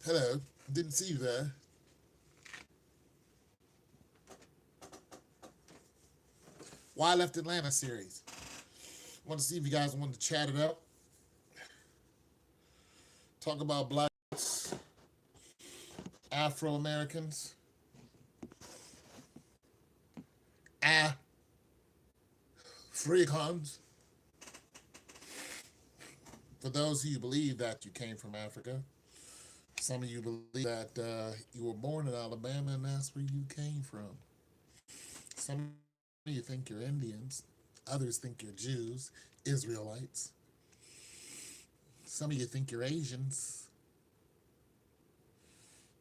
Hello. Didn't see you there. Why Left Atlanta series. Want to see if you guys want to chat it up. Talk about blacks, Afro Americans, Africans. For those of you who believe that you came from Africa, some of you believe that you were born in Alabama and that's where you came from. Some of you think you're Indians. Others think you're Jews, Israelites. Some of you think you're Asians,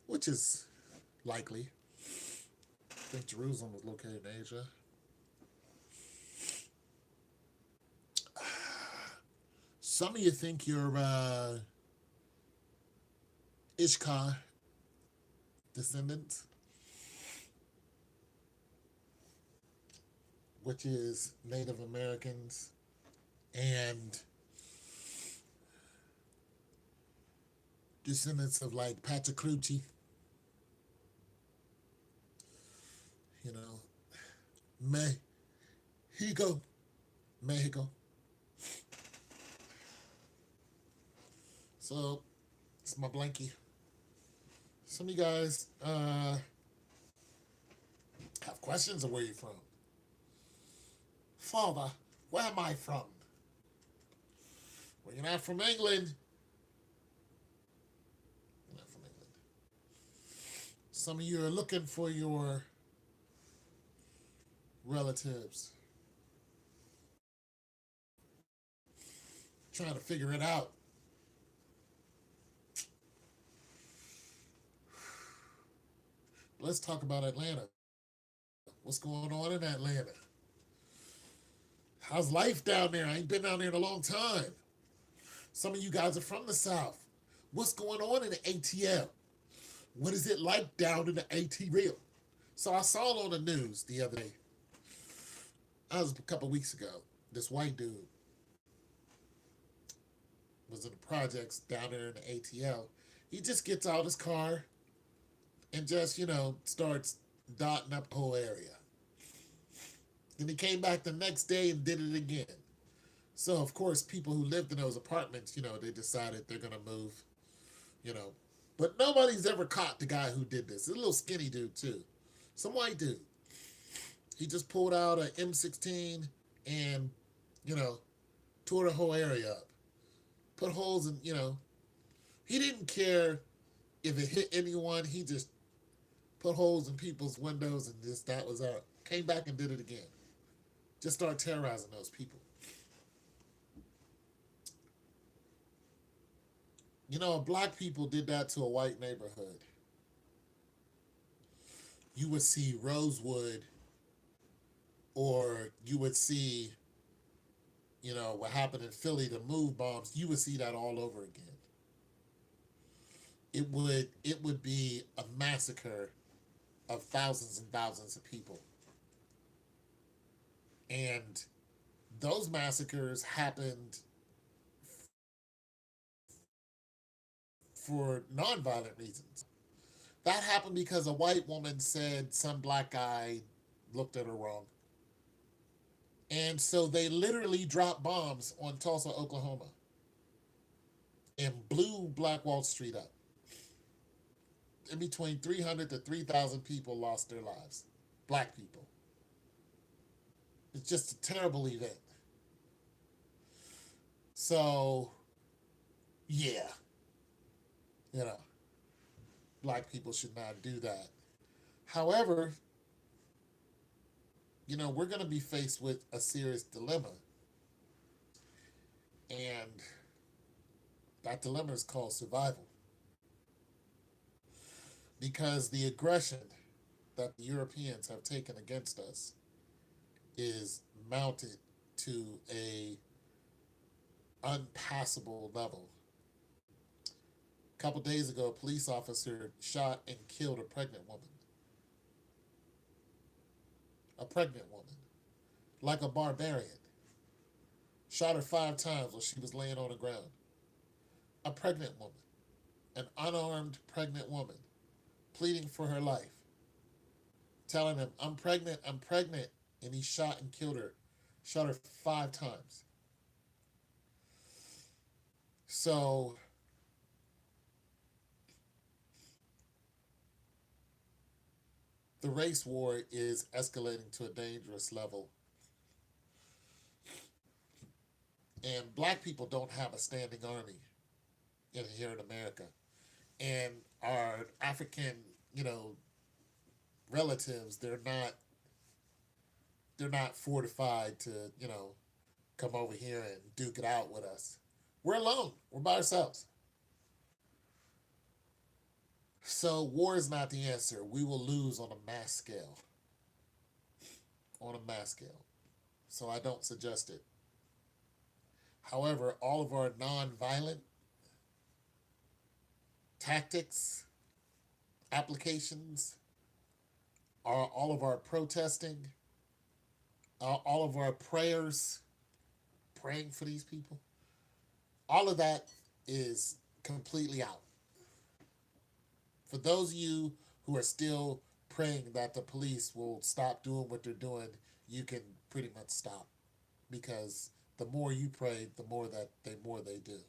which is likely. I think Jerusalem was located in Asia. Some of you think you're Ishkar descendants, which is Native Americans and descendants of like Pachacruchi, you know, Mexico, Mexico. So it's my blankie. Some of you guys have questions of where you're from. Father, where am I from? Well, you're not from England. You're not from England. Some of you are looking for your relatives, trying to figure it out. Let's talk about Atlanta. What's going on in Atlanta? How's life down there? I ain't been down there in a long time. Some of you guys are from the South. What's going on in the ATL? What is it like down in the ATL? So I saw it on the news the other day. I was a couple weeks ago. This white dude was in the projects down there in the ATL. He just gets out his car and just, starts dotting up the whole area. Then he came back the next day and did it again. So, of course, people who lived in those apartments, they decided they're going to move, you know. But nobody's ever caught the guy who did this. It's a little skinny dude, too. Some white dude. He just pulled out an M16 and, you know, tore the whole area up. Put holes in, he didn't care if it hit anyone. He just put holes in people's windows and just that was out. Came back and did it again. Just started terrorizing those people. Black people did that to a white neighborhood. You would see Rosewood, or you would see, what happened in Philly, the move bombs. You would see that all over again. It would be a massacre of thousands and thousands of people. And those massacres happened for nonviolent reasons. That happened because a white woman said some black guy looked at her wrong. And so they literally dropped bombs on Tulsa, Oklahoma, and blew Black Wall Street up. In between 300 to 3,000 people lost their lives. Black people. It's just a terrible event. So, yeah, you know, black people should not do that. However, we're going to be faced with a serious dilemma. And that dilemma is called survival. Because the aggression that the Europeans have taken against us is mounted to a unpassable level. A couple days ago, a police officer shot and killed a pregnant woman. A pregnant woman. Like a barbarian. Shot her 5 times while she was laying on the ground. A pregnant woman. an unarmed pregnant woman pleading for her life, telling him, I'm pregnant. And he shot and killed her, shot her 5 times. So the race war is escalating to a dangerous level. And black people don't have a standing army here in America. And our African, you know, relatives, they're not fortified to, come over here and duke it out with us. We're alone. We're by ourselves. So war is not the answer. We will lose on a mass scale. On a mass scale. So I don't suggest it. However, all of our non-violent tactics, applications, all of our protesting, all of our prayers, praying for these people, all of that is completely out. For those of you who are still praying that the police will stop doing what they're doing, you can pretty much stop, because the more you pray, the more they do.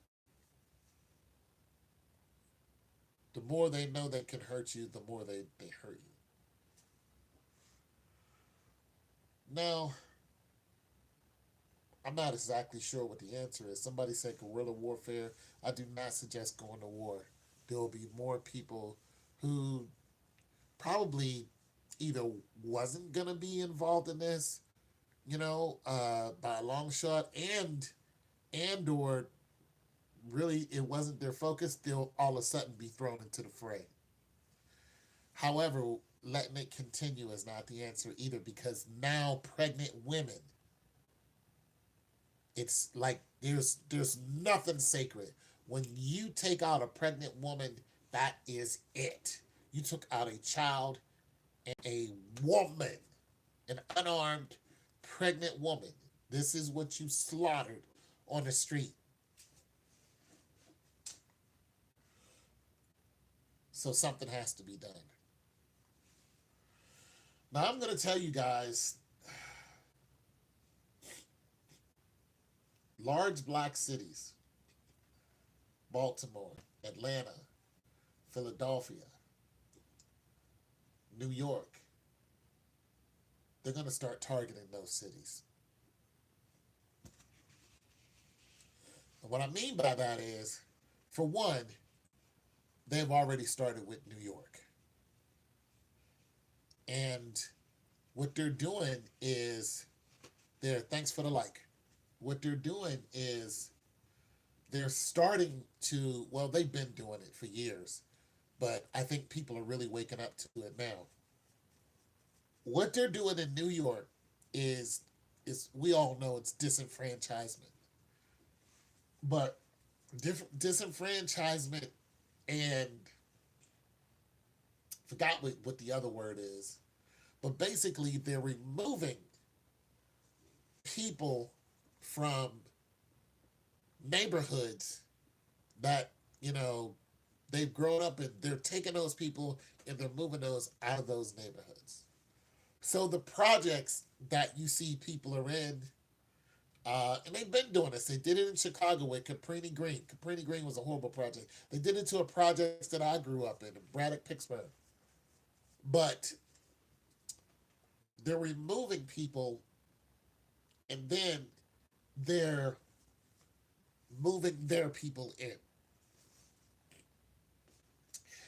The more they know they can hurt you, the more they hurt you. Now, I'm not exactly sure what the answer is. Somebody said guerrilla warfare. I do not suggest going to war. There will be more people who probably either wasn't going to be involved in this, by a long shot, and or really it wasn't their focus. They'll all of a sudden be thrown into the fray. However, letting it continue is not the answer either, because now pregnant women, it's like there's nothing sacred. When you take out a pregnant woman, that is it. You took out a child and a woman, an unarmed pregnant woman. This is what you slaughtered on the street. So something has to be done. Now I'm going to tell you guys, large black cities, Baltimore, Atlanta, Philadelphia, New York, they're going to start targeting those cities. And what I mean by that is, for one, they've already started with New York. And what they're doing is, thanks for the like. What they're doing is they're starting to, well, they've been doing it for years, but I think people are really waking up to it now. What they're doing in New York is we all know it's disenfranchisement. But disenfranchisement, and forgot what the other word is, but basically they're removing people from neighborhoods that, they've grown up in. They're taking those people and they're moving those out of those neighborhoods. So the projects that you see people are in, and they've been doing this. They did it in Chicago with Cabrini Green. Cabrini Green was a horrible project. They did it to a project that I grew up in Braddock, Pittsburgh. But they're removing people, and then they're moving their people in.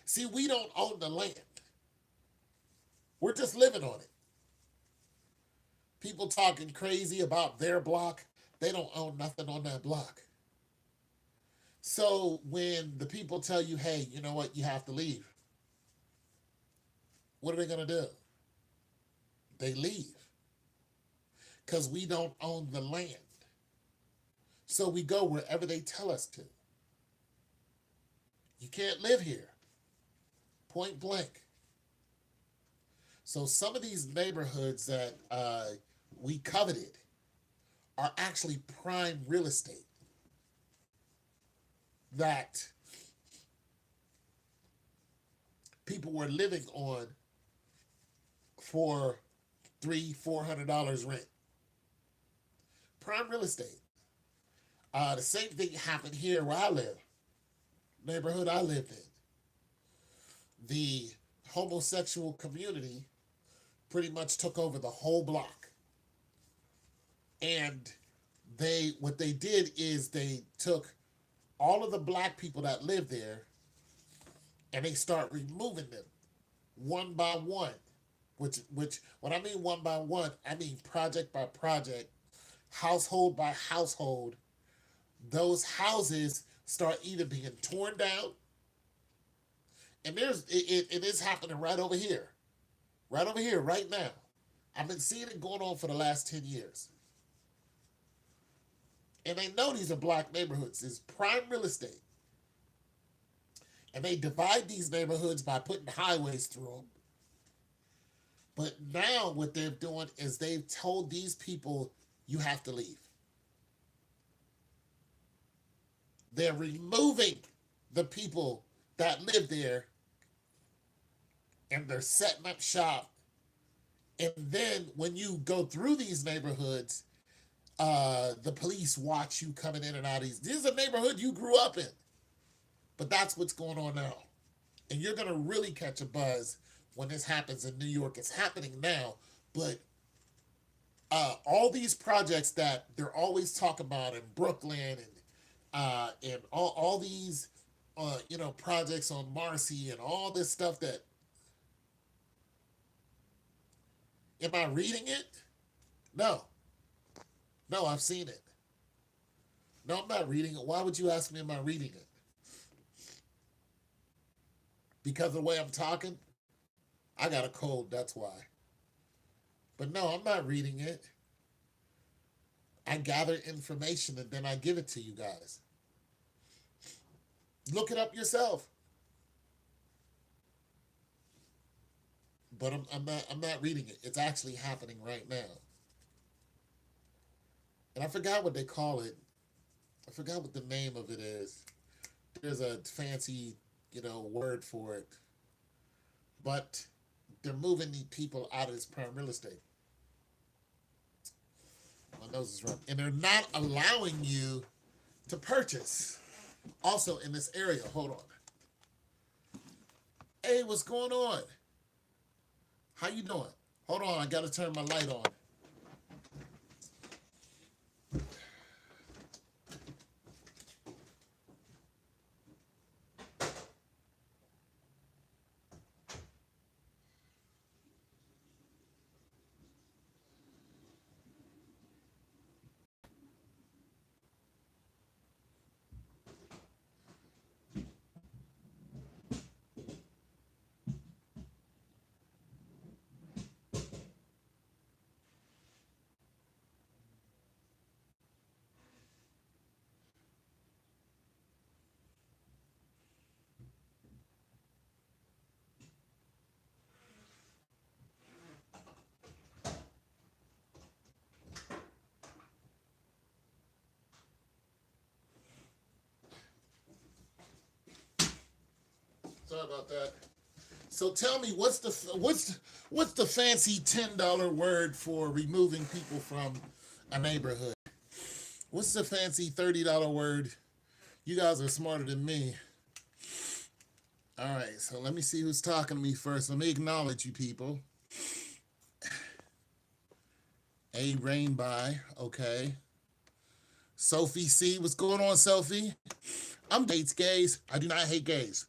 See, we don't own the land. We're just living on it. People talking crazy about their block, they don't own nothing on that block. So when the people tell you, hey, you know what, you have to leave, what are they going to do? They leave. Because we don't own the land. So we go wherever they tell us to. You can't live here. Point blank. So some of these neighborhoods that we coveted are actually prime real estate that people were living on for $300-$400 rent. Prime real estate. The same thing happened here where I live, neighborhood I lived in. The homosexual community pretty much took over the whole block. And what they did is they took all of the black people that lived there and they start removing them one by one. Which when I mean one by one, I mean project by project, household by household. Those houses start either being torn down, and it is happening right over here, right now. I've been seeing it going on for the last 10 years. And they know these are black neighborhoods. It's prime real estate. And they divide these neighborhoods by putting highways through them. But now what they're doing is they've told these people, you have to leave. They're removing the people that live there and they're setting up shop. And then when you go through these neighborhoods, the police watch you coming in and out of these. This is a neighborhood you grew up in. But that's what's going on now. And you're going to really catch a buzz when this happens in New York. It's happening now. But all these projects that they're always talking about in Brooklyn and all these projects on Marcy and all this stuff that, am I reading it? No, I've seen it. No, I'm not reading it. Why would you ask me, am I reading it? Because of the way I'm talking? I got a cold, that's why. But no, I'm not reading it. I gather information and then I give it to you guys. Look it up yourself. But I'm not reading it. It's actually happening right now. And I forgot what they call it. I forgot what the name of it is. There's a fancy, word for it. But they're moving the people out of this prime real estate. My nose is running. And they're not allowing you to purchase. Also in this area, hold on. Hey, what's going on? How you doing? Hold on, I gotta turn my light on. Sorry about that. So tell me, what's the fancy $10 word for removing people from a neighborhood? What's the fancy $30 word? You guys are smarter than me. All right, so let me see who's talking to me first. Let me acknowledge you people. A rain by, okay. Sophie C, what's going on, Sophie? I'm hates gays. I do not hate gays.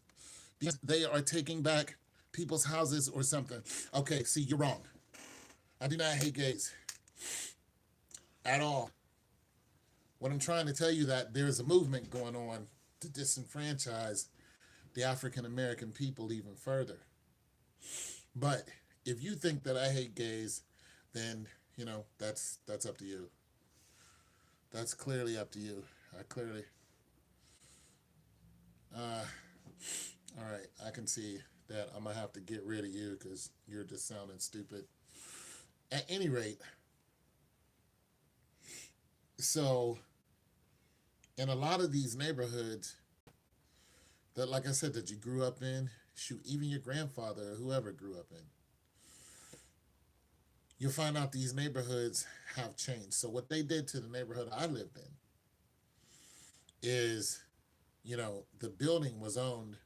Because they are taking back people's houses or something. Okay, see, you're wrong. I do not hate gays. At all. What I'm trying to tell you that there's a movement going on to disenfranchise the African American people even further. But if you think that I hate gays, then, that's up to you. That's clearly up to you. All right, I can see that I'm going to have to get rid of you because you're just sounding stupid. At any rate, so in a lot of these neighborhoods that, like I said, that you grew up in, shoot, even your grandfather or whoever grew up in, you'll find out these neighborhoods have changed. So what they did to the neighborhood I lived in is, the building was owned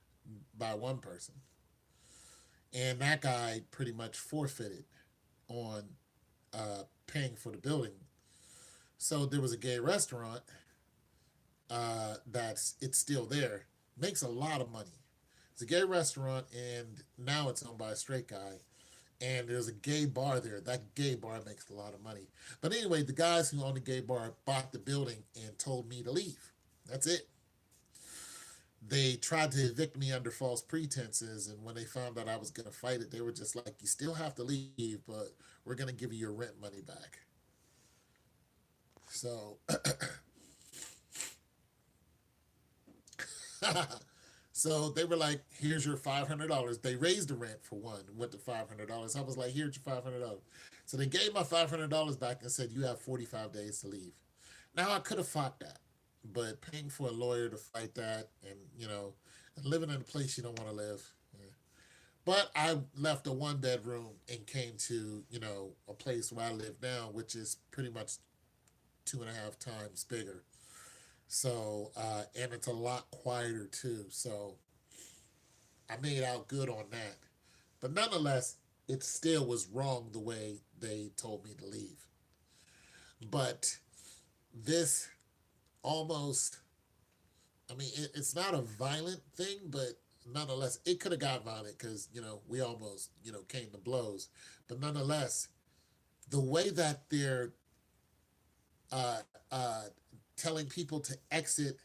by one person, and that guy pretty much forfeited on paying for the building. So there was a gay restaurant it's still there, makes a lot of money. It's a gay restaurant, and now it's owned by a straight guy. And there's a gay bar there. That gay bar makes a lot of money. But anyway, the guys who own the gay bar bought the building and told me to leave. That's it. They tried to evict me under false pretenses, and when they found out I was going to fight it, they were just like, "You still have to leave, but we're going to give you your rent money back." So, so they were like, "Here's your $500." They raised the rent for one, went to $500. I was like, "Here's your $500." So they gave my $500 back and said, "You have 45 days to leave." Now I could have fought that, but paying for a lawyer to fight that, and and living in a place you don't want to live. Yeah. But I left a 1 bedroom and came to a place where I live now, which is pretty much 2.5 times bigger. So and it's a lot quieter too. So I made out good on that. But nonetheless, it still was wrong the way they told me to leave. But this almost, I mean, it's not a violent thing, but nonetheless, it could have got violent because, we almost, came to blows. But nonetheless, the way that they're uh, uh, telling people to exit,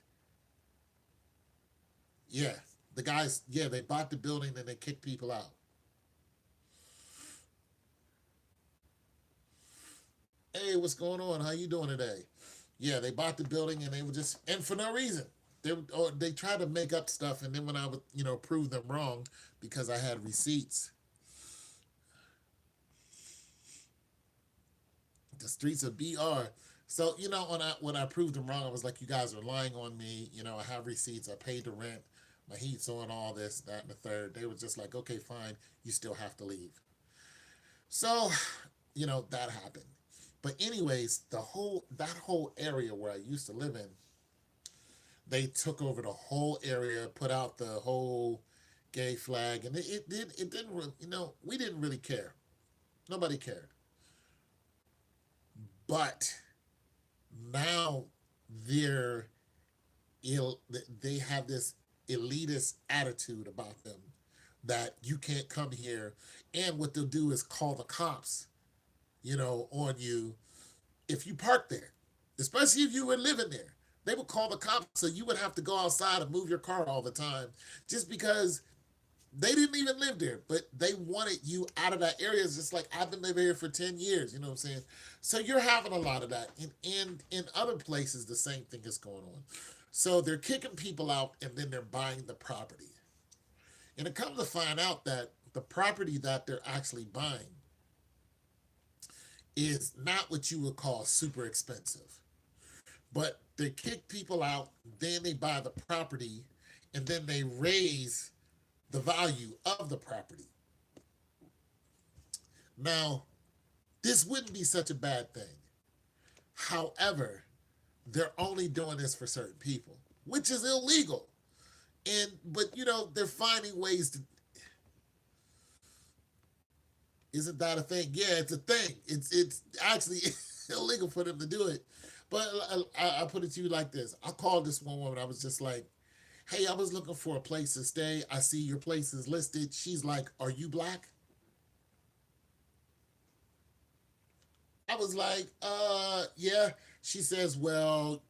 yeah, the guys, yeah, they bought the building and they kicked people out. Hey, what's going on? How you doing today? Yeah, they bought the building and they were just, and for no reason. They tried to make up stuff, and then when I would prove them wrong because I had receipts, the streets of BR. So when I proved them wrong, I was like, "You guys are lying on me. I have receipts. I paid the rent. My heat's on. All this, that, and the third." They were just like, "Okay, fine. You still have to leave." So that happened. But anyways, that whole area where I used to live in, they took over the whole area, put out the whole gay flag, and it didn't really, we didn't really care. Nobody cared. But now they're ill. They have this elitist attitude about them that you can't come here, and what they'll do is call the cops, on you if you park there, especially if you were living there. They would call the cops, so you would have to go outside and move your car all the time, just because they didn't even live there, but they wanted you out of that area. It's just like, "I've been living here for 10 years," you know what I'm saying? So you're having a lot of that. And in other places, the same thing is going on. So they're kicking people out, and then they're buying the property. And it comes to find out that the property that they're actually buying is not what you would call super expensive. But they kick people out, then they buy the property, and then they raise the value of the property. Now, this wouldn't be such a bad thing. However, they're only doing this for certain people, which is illegal. But they're finding ways to. Isn't that a thing? Yeah, it's a thing. It's actually illegal for them to do it. But I put it to you like this: I called this one woman. I was just like, "Hey, I was looking for a place to stay. I see your place is listed." She's like, "Are you black?" I was like, yeah." She says, "Well,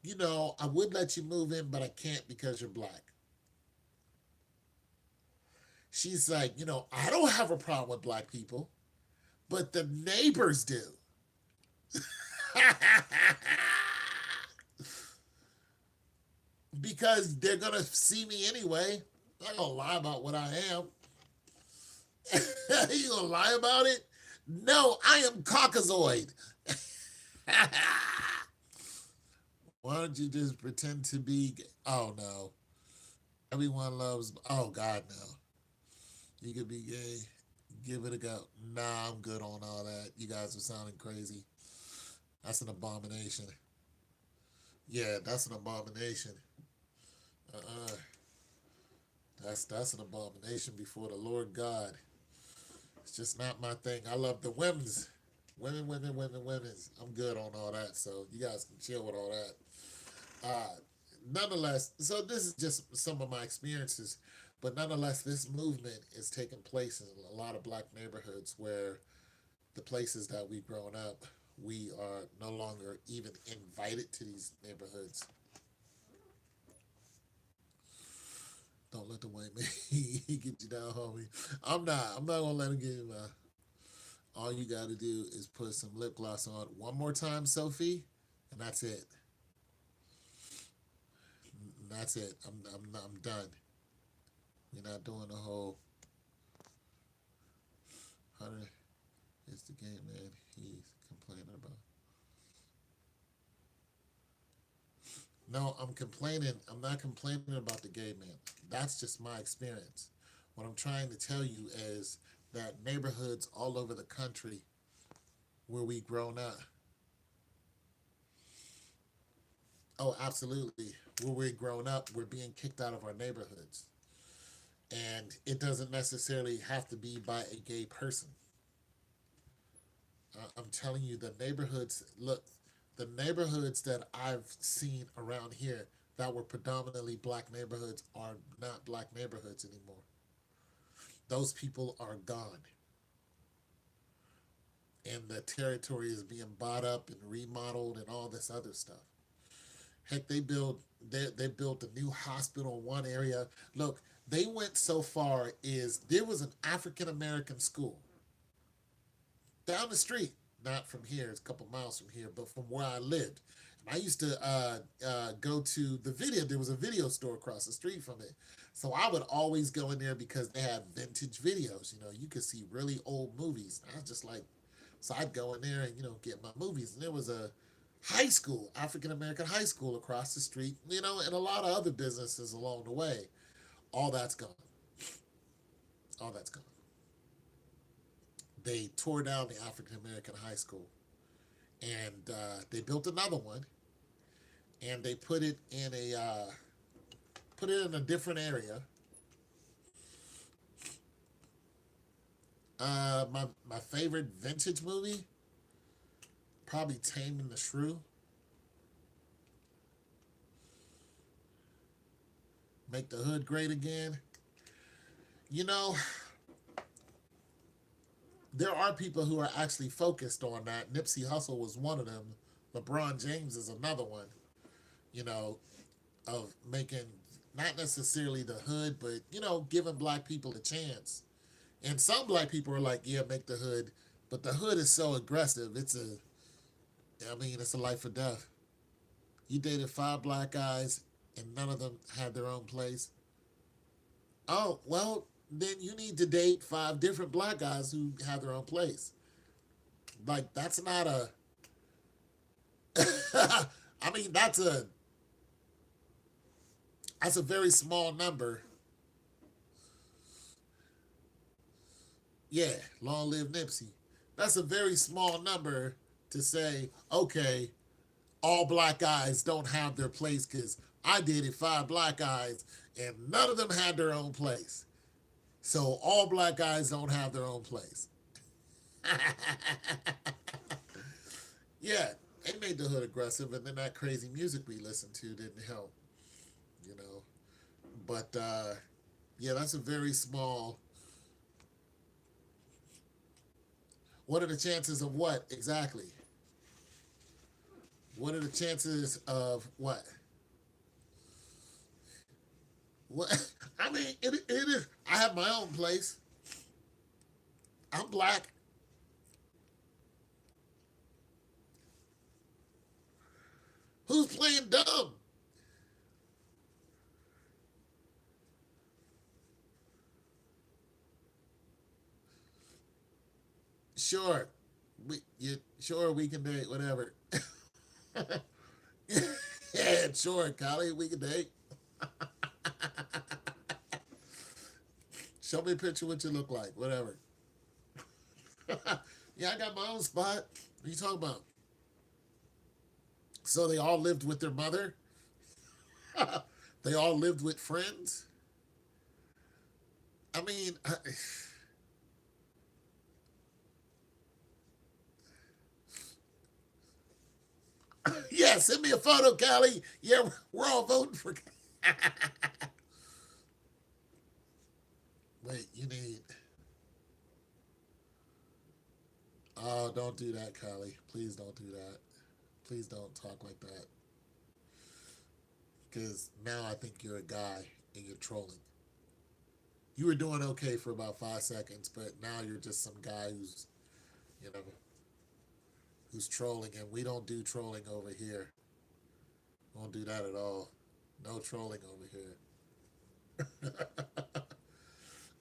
I would let you move in, but I can't because you're black." She's like, "I don't have a problem with black people, but the neighbors do." Because they're going to see me anyway. I'm not going to lie about what I am. You going to lie about it? No, I am Caucasoid. Why don't you just pretend to be? Oh no. Everyone loves. Oh God, no. You could be gay. Give it a go. Nah, I'm good on all that. You guys are sounding crazy. That's an abomination. Yeah, that's an abomination. Uh-uh. That's an abomination before the Lord God. It's just not my thing. I love the women's. Women's. I'm good on all that, so you guys can chill with all that. Nonetheless, so this is just some of my experiences, but nonetheless, this movement is taking place in a lot of black neighborhoods where the places that we've grown up, we are no longer even invited to these neighborhoods. Don't let the white man get you down, homie. I'm not. I'm not gonna let him get you. All you got to do is put some lip gloss on one more time, Sophie, and that's it. That's it. I'm done. We're not doing the whole 100. It's the game, man. He's complaining about. No, I'm complaining. I'm not complaining about the gay man. That's just my experience. What I'm trying to tell you is that neighborhoods all over the country where we grown up. Oh, absolutely. Where we're grown up, we're being kicked out of our neighborhoods. And it doesn't necessarily have to be by a gay person. I'm telling you, the neighborhoods, look, the neighborhoods that I've seen around here that were predominantly black neighborhoods are not black neighborhoods anymore. Those people are gone. And the territory is being bought up and remodeled and all this other stuff. Heck, they built a new hospital in one area. Look, they went so far is there was an African American school down the street, not from here, it's a couple miles from here, but from where I lived. And I used to go to the video. There was a video store across the street from it, so I would always go in there because they had vintage videos. You could see really old movies. I was just like, so I'd go in there and get my movies. And there was a high school, African American high school across the street. And a lot of other businesses along the way. All that's gone. All that's gone. They tore down the African American high school, and they built another one, and they put it in a different area. My favorite vintage movie, probably Taming the Shrew. Make the Hood Great Again. You know, there are people who are actually focused on that. Nipsey Hussle was one of them. LeBron James is another one. You know, of making not necessarily the hood, but giving black people a chance. And some black people are like, yeah, make the hood, but the hood is so aggressive. It's a life or death. You dated 5 black guys, and none of them had their own place. Oh well, then you need to date 5 different black guys who have their own place. Like that's not a. That's a very small number. Yeah, long live Nipsey. That's a very small number to say, okay, all black guys don't have their place because I dated 5 black guys and none of them had their own place. So all black guys don't have their own place. Yeah, they made the hood aggressive, and then that crazy music we listened to didn't help, you know. But yeah, that's a very small. What are the chances of what exactly? What are the chances of what? What? It is. I have my own place. I'm black. Who's playing dumb? Sure, sure we can date whatever. Yeah, sure, Kylie, we can date. Show me a picture what you look like. Whatever. Yeah, I got my own spot. What are you talking about? So they all lived with their mother. They all lived with friends. I mean, yeah, send me a photo, Callie. Yeah, we're all voting for. Wait, you need. Oh, don't do that, Callie. Please don't do that. Please don't talk like that. Because now I think you're a guy and you're trolling. You were doing okay for about 5 seconds, but now you're just some guy you know, who's trolling, and we don't do trolling over here. We don't do that at all. No trolling over here.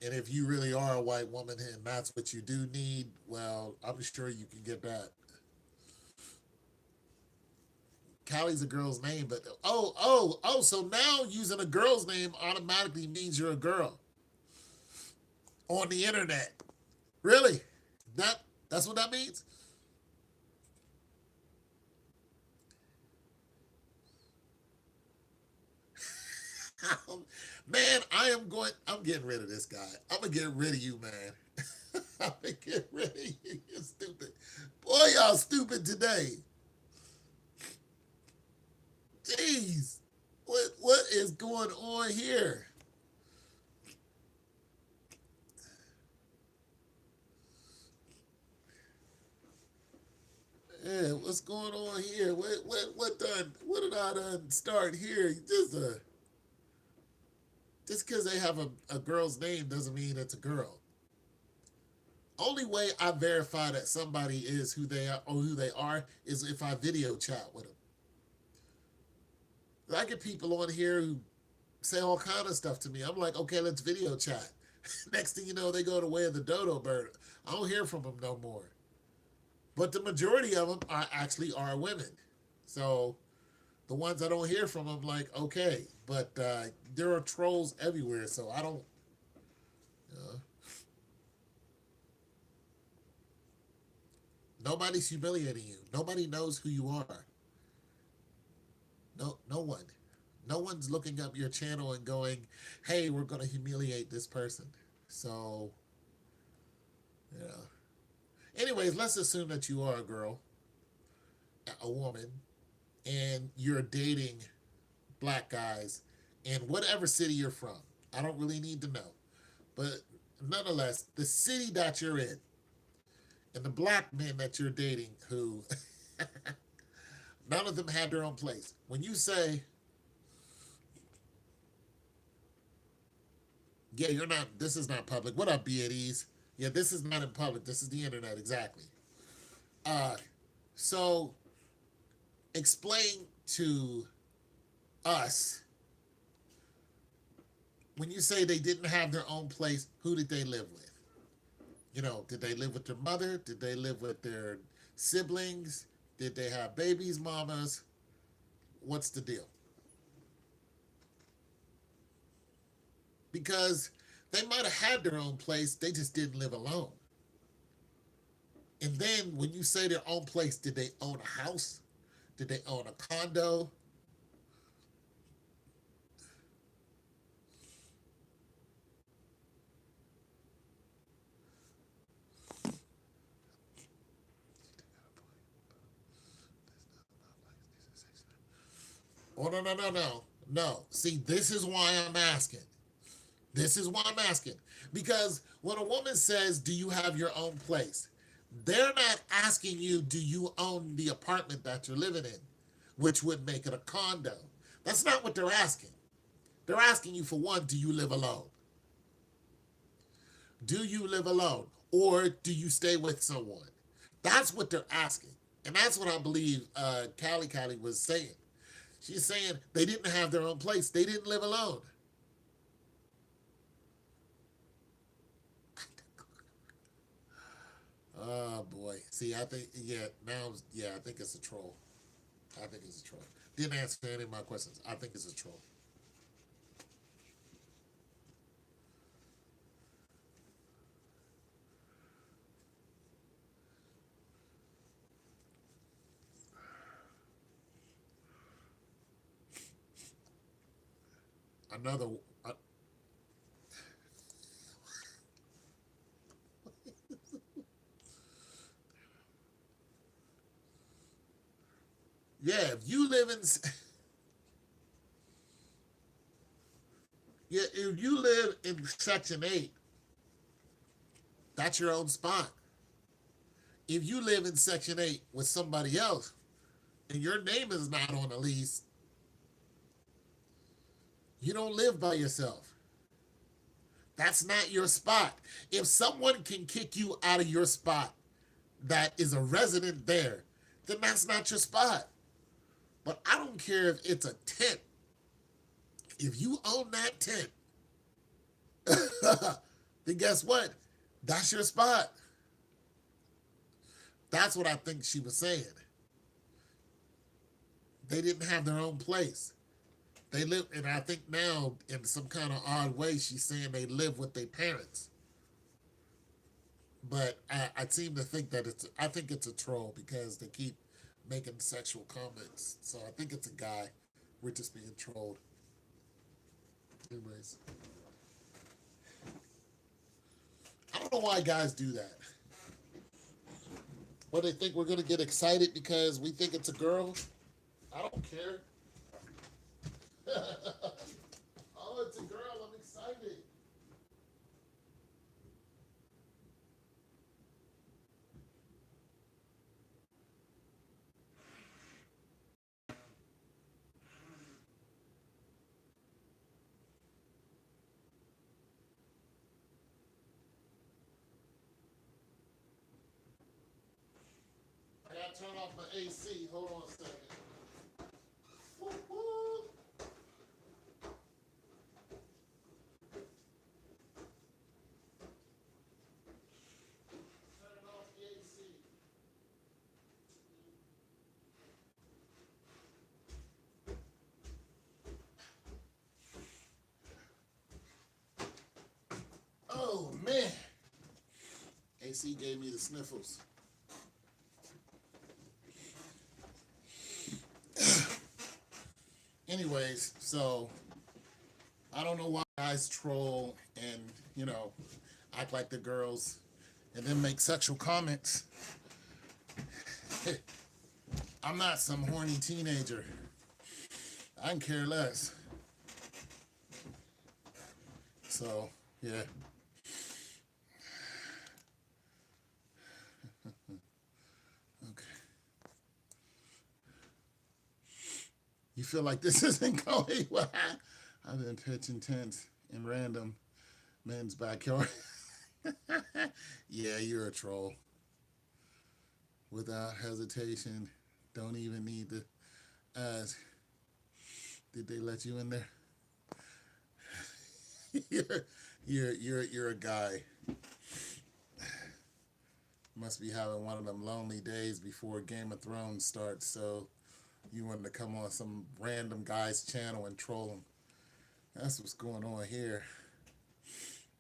And if you really are a white woman and that's what you do need, well, I'm sure you can get that. Callie's a girl's name, but so now using a girl's name automatically means you're a girl on the internet. Really? That's what that means? Man, I'm getting rid of this guy. I'm gonna get rid of you, man. I'm gonna get rid of you. You're stupid. Boy, y'all stupid today. Jeez. What is going on here? Yeah, what's going on here? What did I done start here? Just because they have a girl's name doesn't mean it's a girl. Only way I verify that somebody is who they are or who they are is if I video chat with them. I get people on here who say all kind of stuff to me. I'm like, okay, let's video chat. Next thing you know, they go the way of the dodo bird. I don't hear from them no more. But the majority of them are women. So the ones I don't hear from, I'm like, okay. But there are trolls everywhere, so I don't. Uh, Nobody's humiliating you. Nobody knows who you are. No one. No one's looking up your channel and going, "Hey, we're going to humiliate this person." So, yeah. Anyways, let's assume that you are a girl, a woman, and you're dating black guys in whatever city you're from. I don't really need to know. But nonetheless, the city that you're in and the black men that you're dating who none of them had their own place. When you say, yeah, you're not, this is not public. What up, BADs? Yeah, this is not in public. This is the internet, exactly. Uh, so explain to us when you say they didn't have their own place, who did they live with? Did they live with their mother? Did they live with their siblings? Did they have babies, mamas? What's the deal? Because they might have had their own place, they just didn't live alone. And then when you say their own place, did they own a house? Did they own a condo? Oh, no, no, no, no. No. See, this is why I'm asking. This is why I'm asking. Because when a woman says, do you have your own place? They're not asking you, do you own the apartment that you're living in, which would make it a condo. That's not what they're asking. They're asking you, for one, do you live alone? Do you live alone? Or do you stay with someone? That's what they're asking. And that's what I believe Callie was saying. She's saying they didn't have their own place. They didn't live alone. Oh boy. See, I think I think it's a troll. I think it's a troll. Didn't answer any of my questions. I think it's a troll. another. Uh, yeah, if you live in, yeah, if you live in Section 8, that's your own spot. If you live in Section 8 with somebody else and your name is not on the lease, you don't live by yourself. That's not your spot. If someone can kick you out of your spot that is a resident there, then that's not your spot. But I don't care if it's a tent. If you own that tent, then guess what? That's your spot. That's what I think she was saying. They didn't have their own place. They live, and I think now, in some kind of odd way, she's saying they live with their parents. But I seem to think that I think it's a troll because they keep making sexual comments. So I think it's a guy. We're just being trolled. Anyways, I don't know why guys do that. What, they think we're gonna get excited because we think it's a girl? I don't care. Oh, it's a girl. I'm excited. I gotta turn off my AC. Hold on a second. Woo-hoo. Turning off the AC. Oh man, AC gave me the sniffles. Anyways, so I don't know why guys troll and, act like the girls and then make sexual comments. I'm not some horny teenager. I can care less. So, yeah. Okay. You feel like this isn't going well? I've been pitching tents in random men's backyard. Yeah, you're a troll. Without hesitation. Don't even need to ask. Did they let you in there? you're a guy. Must be having one of them lonely days before Game of Thrones starts, so you wanted to come on some random guy's channel and troll him. That's what's going on here.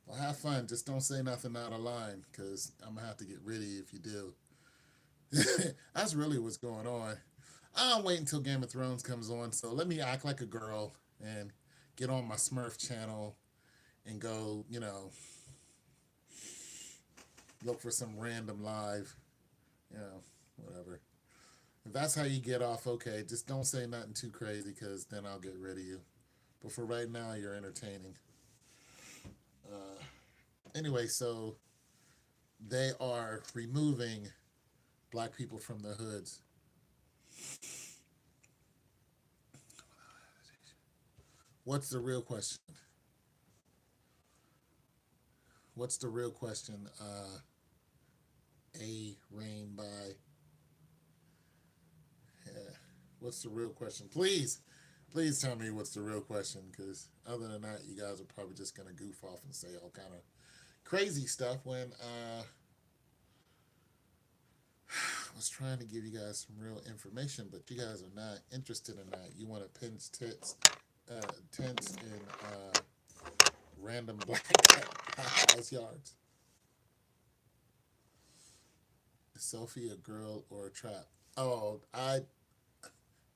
Well, have fun. Just don't say nothing out of line, because I'm going to have to get rid of you if you do. That's really what's going on. I'll wait until Game of Thrones comes on, so let me act like a girl and get on my Smurf channel and go, look for some random live, whatever. If that's how you get off, okay, just don't say nothing too crazy because then I'll get rid of you. But for right now, you're entertaining. Anyway, so they are removing black people from the hoods. What's the real question? What's the real question? A rain by. Yeah. What's the real question? Please tell me what's the real question, because other than that, you guys are probably just gonna goof off and say all kind of crazy stuff when I was trying to give you guys some real information, but you guys are not interested in that. You want to pinch tents in random black house yards. Is Sophie a girl or a trap? Oh,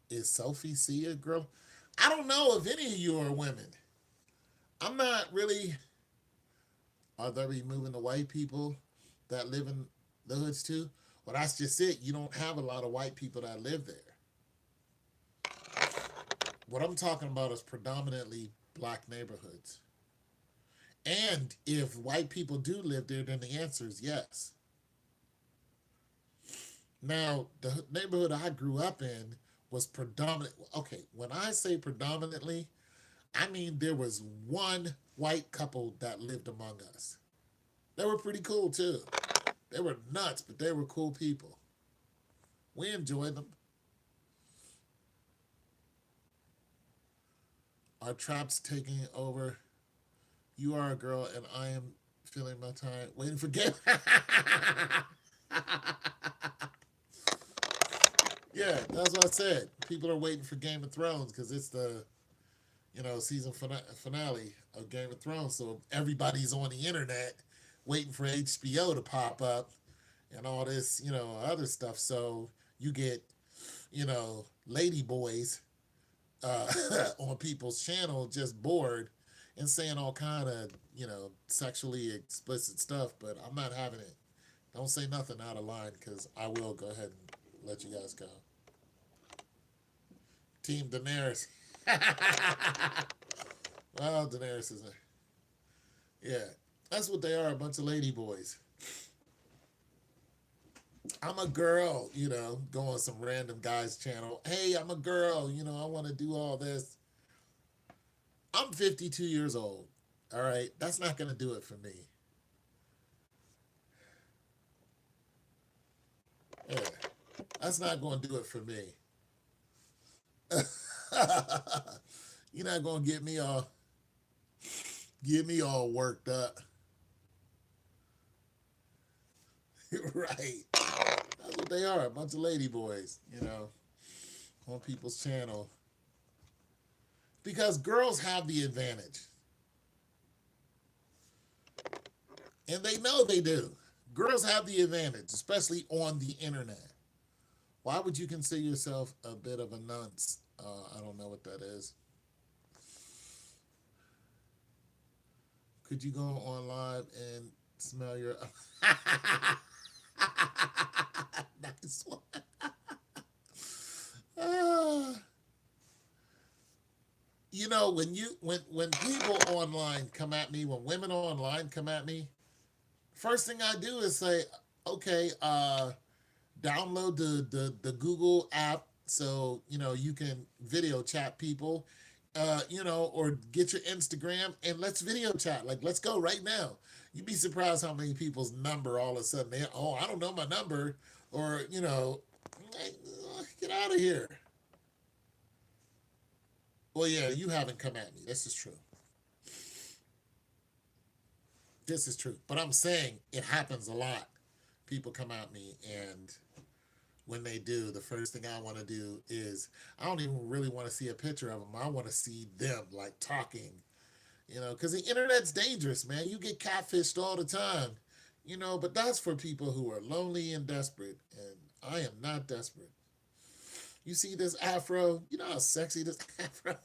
is Sophie C a girl? I don't know if any of you are women. I'm not really. Are they removing the white people that live in the hoods too? Well, that's just it. You don't have a lot of white people that live there. What I'm talking about is predominantly black neighborhoods. And if white people do live there, then the answer is yes. Now, the neighborhood I grew up in was predominant. Okay, when I say predominantly, I mean there was one white couple that lived among us. They were pretty cool too. They were nuts, but they were cool people. We enjoyed them. Our traps taking over. You are a girl, and I am feeling my time waiting for game. Yeah, that's what I said. People are waiting for Game of Thrones because it's the season finale of Game of Thrones. So everybody's on the internet waiting for HBO to pop up and all this other stuff. So you get lady boys on people's channel just bored and saying all kind of sexually explicit stuff. But I'm not having it. Don't say nothing out of line because I will go ahead and let you guys go. Team Daenerys. Well, Daenerys is yeah. That's what they are, a bunch of lady boys. I'm a girl, go on some random guy's channel. Hey, I'm a girl, I want to do all this. I'm 52 years old. All right. That's not going to do it for me. Yeah. That's not going to do it for me. You're not going to get me all worked up. Right. That's what they are, a bunch of lady boys, on people's channel. Because girls have the advantage. And they know they do. Girls have the advantage, especially on the internet. Why would you consider yourself a bit of a nunce? I don't know what that is. Could you go on live and smell your... Nice one. Uh, when people online come at me, when women online come at me, first thing I do is say, okay, download the Google app so you can video chat people, or get your Instagram and let's video chat. Like, let's go right now. You'd be surprised how many people's number all of a sudden I don't know my number, or get out of here. Well, yeah, you haven't come at me. This is true. This is true. But I'm saying it happens a lot. People come at me, and when they do, the first thing I want to do is I don't even really want to see a picture of them. I want to see them like talking, because the internet's dangerous, man. You get catfished all the time, but that's for people who are lonely and desperate. And I am not desperate. You see this afro? You know how sexy this afro is?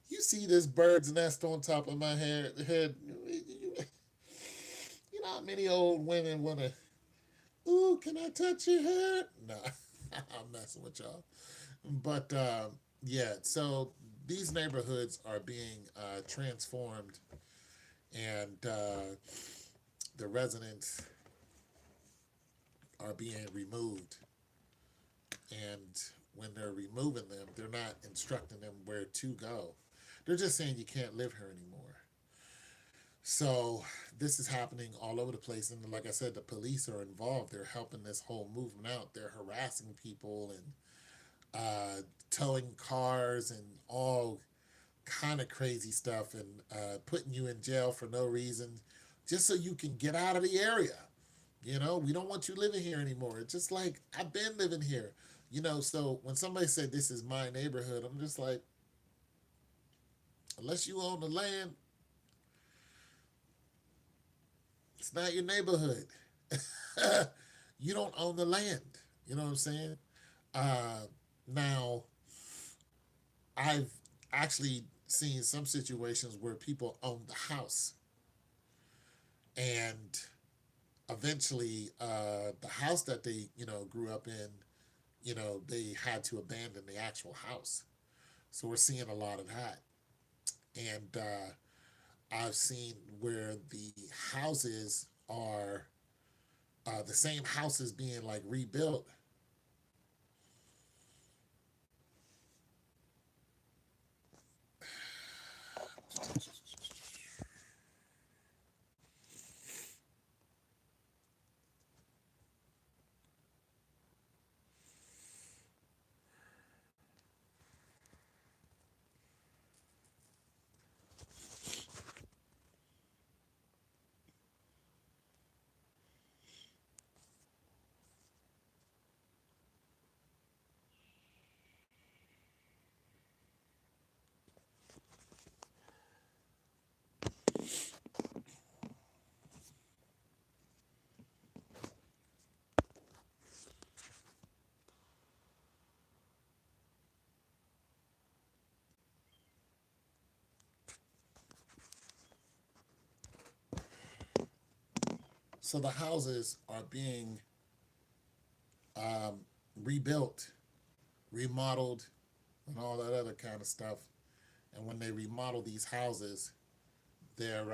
You see this bird's nest on top of my head. You know how many old women want to, ooh, can I touch your hair? No, I'm messing with y'all. But yeah, so these neighborhoods are being transformed, and the residents are being removed. And when they're removing them, they're not instructing them where to go. They're just saying you can't live here anymore. So this is happening all over the place. And like I said, the police are involved. They're helping this whole movement out. They're harassing people and towing cars and all kind of crazy stuff, and putting you in jail for no reason just so you can get out of the area. We don't want you living here anymore. It's just like, I've been living here. So when somebody said this is my neighborhood, I'm just like, unless you own the land, it's not your neighborhood. You don't own the land. You know what I'm saying? Now, I've actually seen some situations where people own the house, and eventually the house that they grew up in, they had to abandon the actual house. So we're seeing a lot of that. And I've seen where the houses are the same houses being like rebuilt. So the houses are being um, rebuilt, remodeled, and all that other kind of stuff. And when they remodel these houses, they're,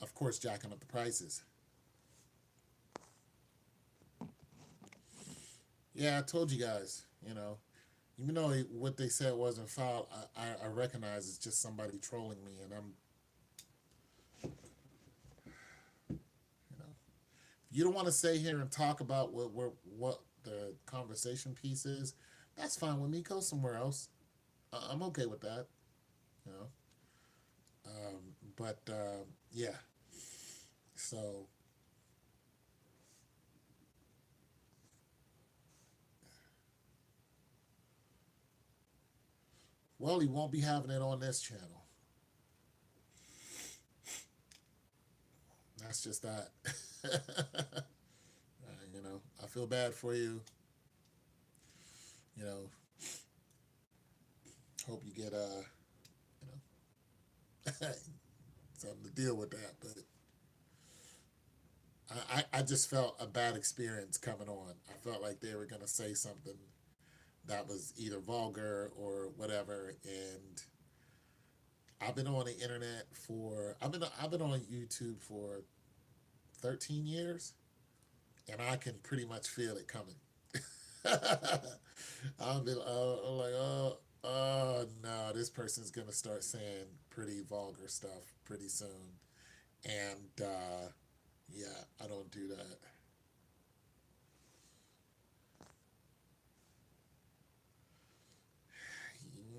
of course, jacking up the prices. Yeah, I told you guys, even though what they said wasn't foul, I recognize it's just somebody trolling me, and you know, you don't want to stay here and talk about what the conversation piece is. That's fine with me. Go somewhere else. I'm okay with that. You know, but yeah. So, well, he won't be having it on this channel. That's just that. I feel bad for you. You know, hope you get you know, something to deal with that. But I just felt a bad experience coming on. I felt like they were gonna say something that was either vulgar or whatever, and I've been on YouTube for 13 years, and I can pretty much feel it coming. I'm like, no, this person's gonna start saying pretty vulgar stuff pretty soon, and yeah, I don't do that.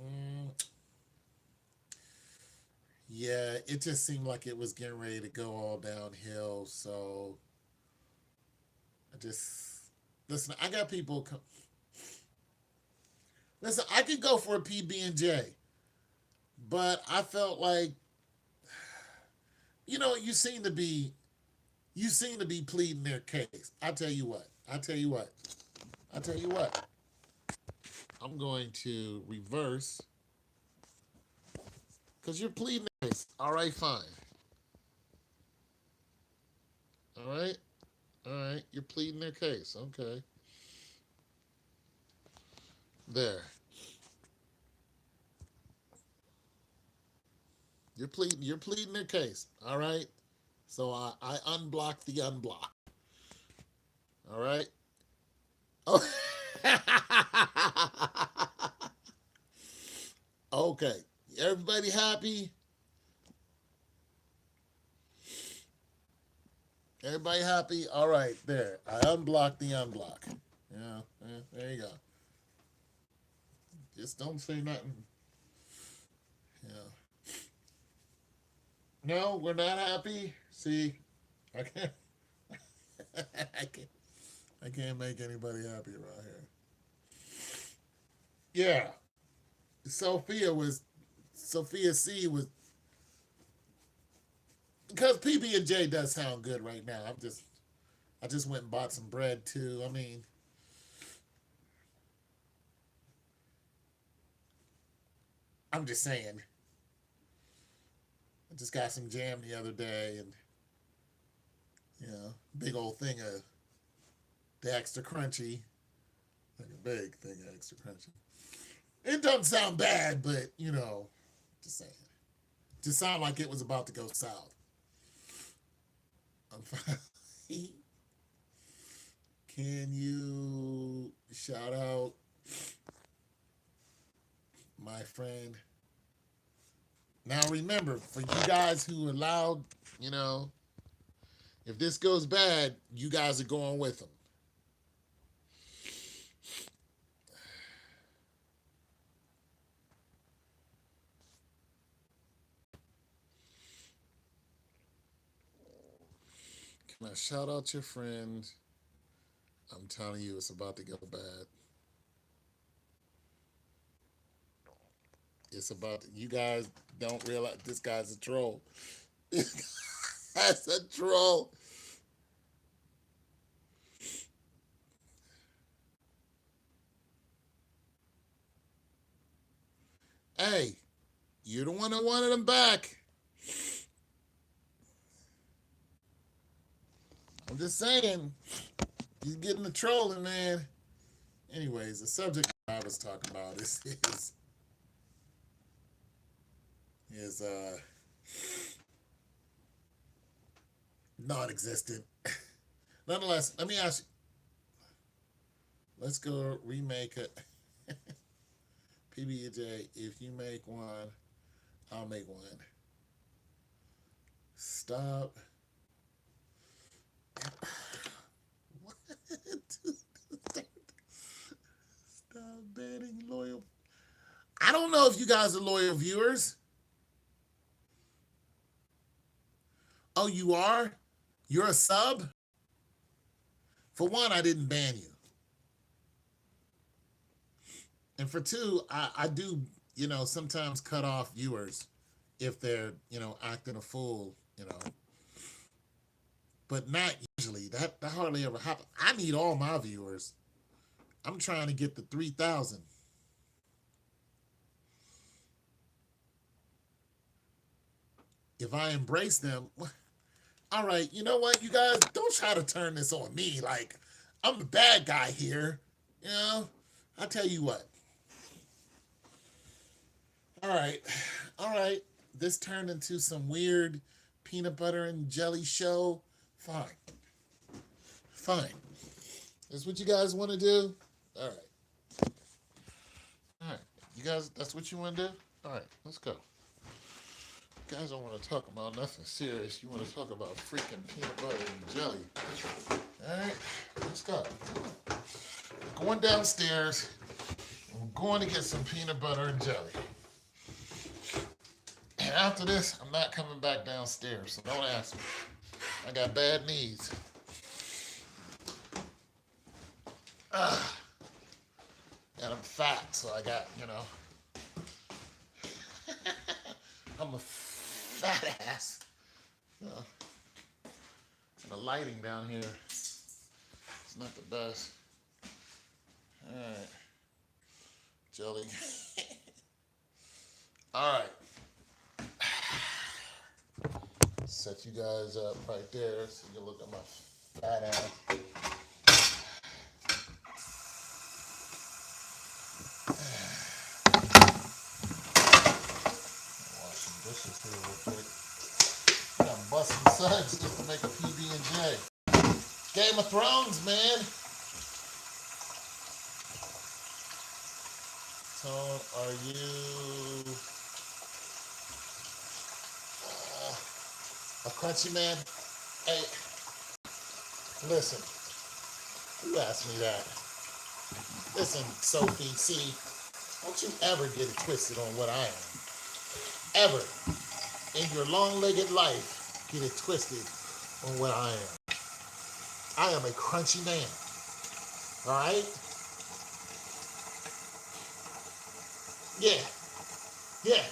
Mm, yeah, it just seemed like it was getting ready to go all downhill. So I just listen. I got people. Listen, I could go for a PB and J, but I felt like you seem to be pleading their case. I tell you what. I tell you what. I tell you what. I'm going to reverse because you're pleading their case. All right, fine. All right, all right. You're pleading their case. Okay, there. You're pleading their case. All right. So I unblock the unblock. All right. Oh. Okay. Everybody happy? Everybody happy? All right. There. I unblock the unblock. Yeah. There you go. Just don't say nothing. Yeah. No, we're not happy. See, I can't. I can't. I can't make anybody happy around here. Yeah. Sophia was. Sophia C was because PB and J does sound good right now. I just went and bought some bread too. I mean, I'm just saying. I just got some jam the other day, and big old thing of the extra crunchy, like a big thing of extra crunchy. It doesn't sound bad, but just saying. Just sound like it was about to go south. I'm fine. Can you shout out my friend? Now remember, for you guys who allowed, if this goes bad, you guys are going with them. Can I shout out your friend? I'm telling you, it's about to go bad. It's about to, you guys don't realize this guy's a troll. That's a troll. Hey, you're the one that wanted him back. I'm just saying, he's getting the trolling, man. Anyways, the subject I was talking about is non-existent. Nonetheless, let me ask you. Let's go remake it. PB&J, if you make one, I'll make one. Stop. What? Stop banning loyal. I don't know if you guys are loyal viewers. Oh, you are? You're a sub? For one, I didn't ban you. And for two, I do, sometimes cut off viewers if they're, acting a fool, But not usually. That hardly ever happens. I need all my viewers. I'm trying to get the 3,000. If I embrace them, all right, you know what, you guys, don't try to turn this on me like I'm the bad guy here. I'll tell you what. All right, all right. This turned into some weird peanut butter and jelly show. Fine. Fine. That's what you guys want to do? All right. All right. You guys, that's what you want to do? All right, let's go. You guys don't want to talk about nothing serious. You want to talk about freaking peanut butter and jelly. All right, let's go. Going downstairs. I'm going to get some peanut butter and jelly. And after this, I'm not coming back downstairs, so don't ask me. I got bad knees. And I'm fat, so I got, I'm a fat ass. And the lighting down here, it's not the best. All right. Jelly. All right. Set you guys up right there so you can look at my fat ass. Wash some dishes here real quick. I'm busting suds just to make a PB&J. Game of Thrones, man. So, are you a crunchy man? Hey, listen. Who asked me that? Listen, Sophie, see, don't you ever get it twisted on what I am. Ever. In your long-legged life, get it twisted on what I am. I am a crunchy man. All right? Yeah. Yeah.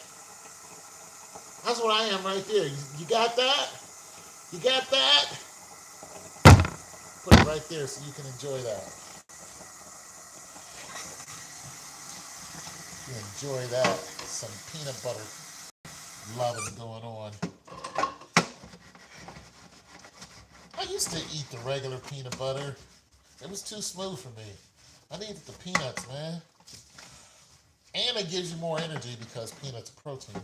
That's what I am right there. You got that? You got that? Put it right there so you can enjoy that. Enjoy that. Some peanut butter loving going on. I used to eat the regular peanut butter. It was too smooth for me. I needed the peanuts, man. And it gives you more energy because peanuts are protein.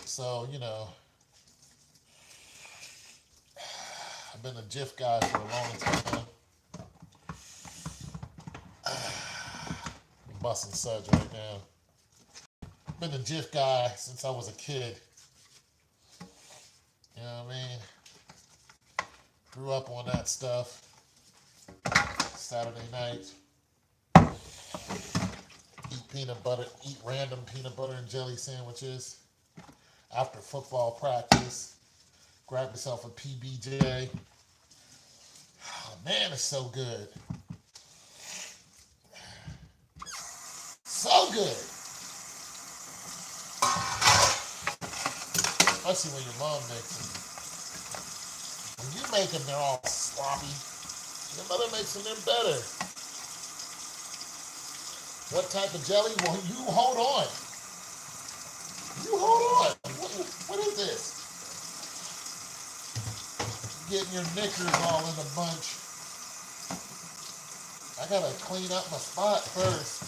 So, I've been a Jif guy for a long time. I'm busting suds right now. Been a Jif guy since I was a kid. You know what I mean? Grew up on that stuff. Saturday night. Eat random peanut butter and jelly sandwiches. After football practice. Grab yourself a PBJ. Oh man, it's so good. So good. Especially when your mom makes them. When you make them, they're all sloppy. Your mother makes them, they're better. What type of jelly? Well, you hold on. You hold on. What is this? Getting your knickers all in a bunch. I gotta clean up my spot first.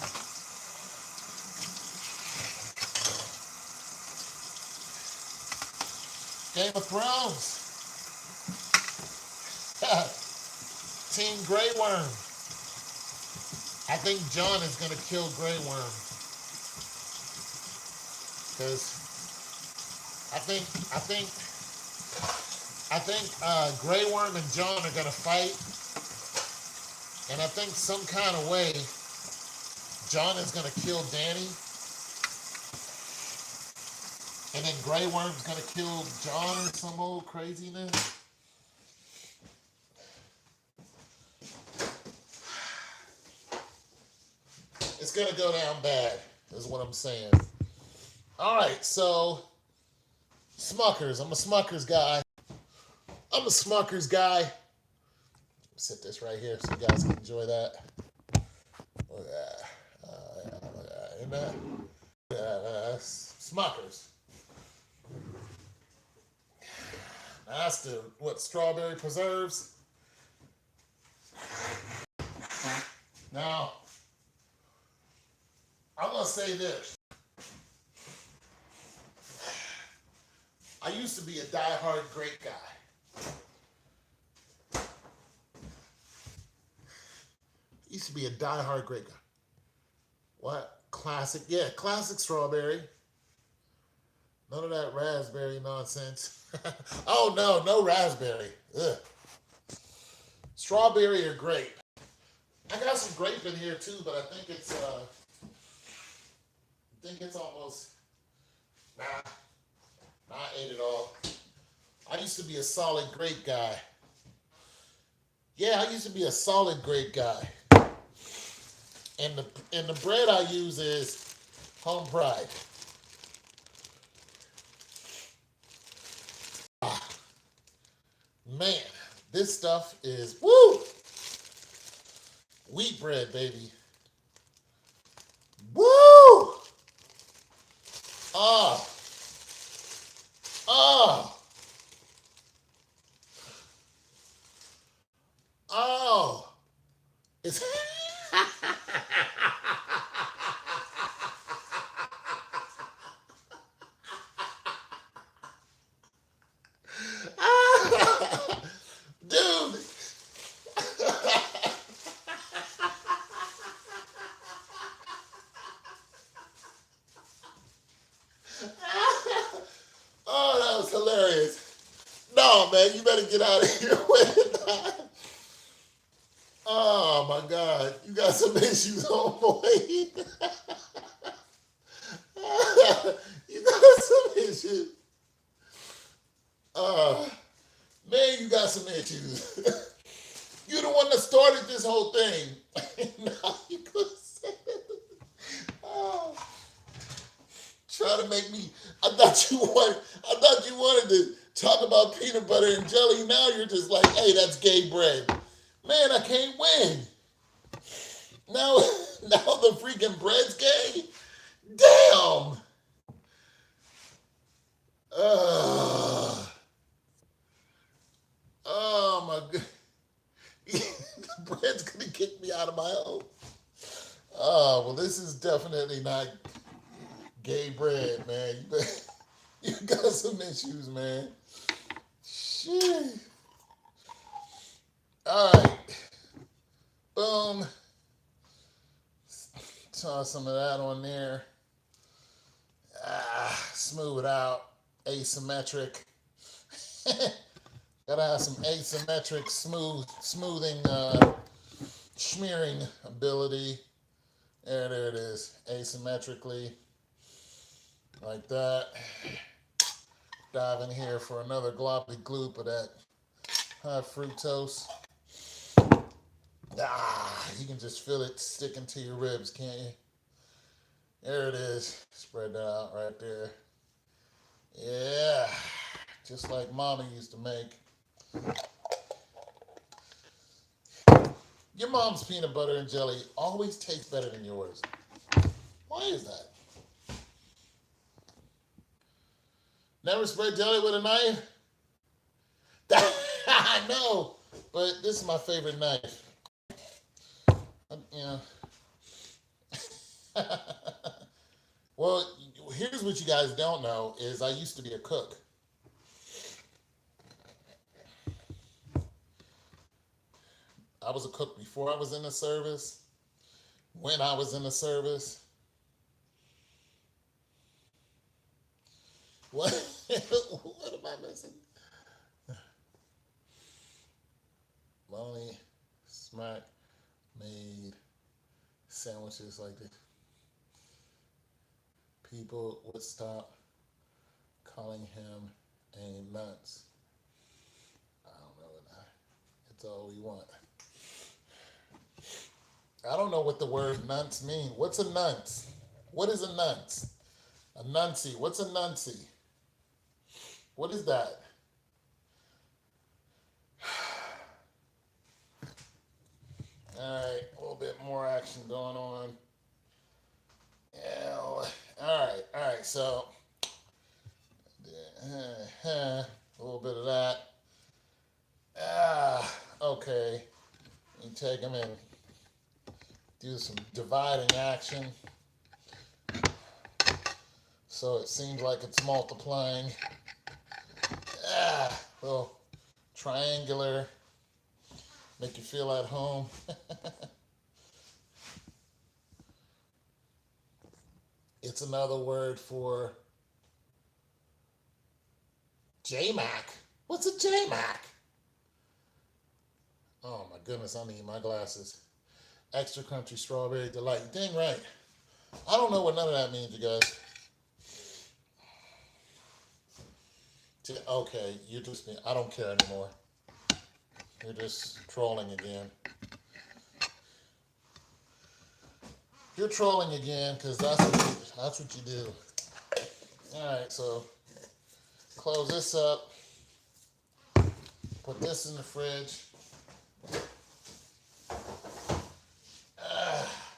Game of Thrones. Team Grey Worm. I think Jon is gonna kill Grey Worm. Because I think Grey Worm and Jon are gonna fight. And I think some kind of way Jon is gonna kill Dany. And then Grey Worm's gonna kill Jon or some old craziness. It's gonna go down bad, is what I'm saying. Alright, so Smuckers. I'm a Smuckers guy. Sit this right here so you guys can enjoy that. Look at that. Isn't that? Smuckers. That's the, strawberry preserves? Now, I'm going to say this. I used to be a diehard grape guy. What? Classic. Yeah, classic strawberry. None of that raspberry nonsense. Oh, no raspberry. Ugh. Strawberry or grape. I got some grape in here too, but I think it's almost, nah, I ate it all. I used to be a solid grape guy. Yeah, I used to be a solid grape guy. And the bread I use is Home Pride. Man, this stuff is woo! Wheat bread, baby. Woo! Oh. Oh. Oh. It's dude. Oh, that was hilarious. No, man, you better get out of here with that. Oh my God, you got some issues, homeboy. You got some issues. Man, you got some issues. You the one that started this whole thing. Now you could say it. Oh. Try to make me. I thought you wanted to talk about peanut butter and jelly. Now you're just like, hey, that's gay bread. Man, I can't win. Now Now the freaking bread's gay? Damn! Uh, oh my god. The bread's gonna kick me out of my home. Oh, well, this is definitely not gay bread, man. You got some issues, man. Shit. All right. Boom. Toss some of that on there. Smooth it out. Asymmetric. Gotta have some asymmetric smoothing, smearing ability. There it is. Asymmetrically. Like that. Dive in here for another gloppy gloop of that high fructose. You can just feel it sticking to your ribs, can't you? There it is. Spread that out right there. Yeah. Just like Mama used to make. Your mom's peanut butter and jelly always tastes better than yours. Why is that? Never spread jelly with a knife? I know, but this is my favorite knife. You know. Well, here's what you guys don't know is I used to be a cook. I was a cook before I was in the service, when I was in the service. What? What am I missing? Lonnie Smack made sandwiches like this. People would stop calling him a nuts. I don't know what it's all we want. I don't know what the word nunts mean. What's a nunts? What is a nunts? A nuncy. What's a nuncy? What is that? All right, a little bit more action going on. Yeah, all right. So, a little bit of that. Okay. You take them and do some dividing action. So it seems like it's multiplying. Little triangular. Make you feel at home. It's another word for J-Mac. What's a J-Mac? Oh my goodness, I need my glasses. Extra Country Strawberry Delight. Dang right. I don't know what none of that means, you guys. Okay, you're just, I don't care anymore. You're just trolling again. You're trolling again because that's what you do. All right, so close this up. Put this in the fridge.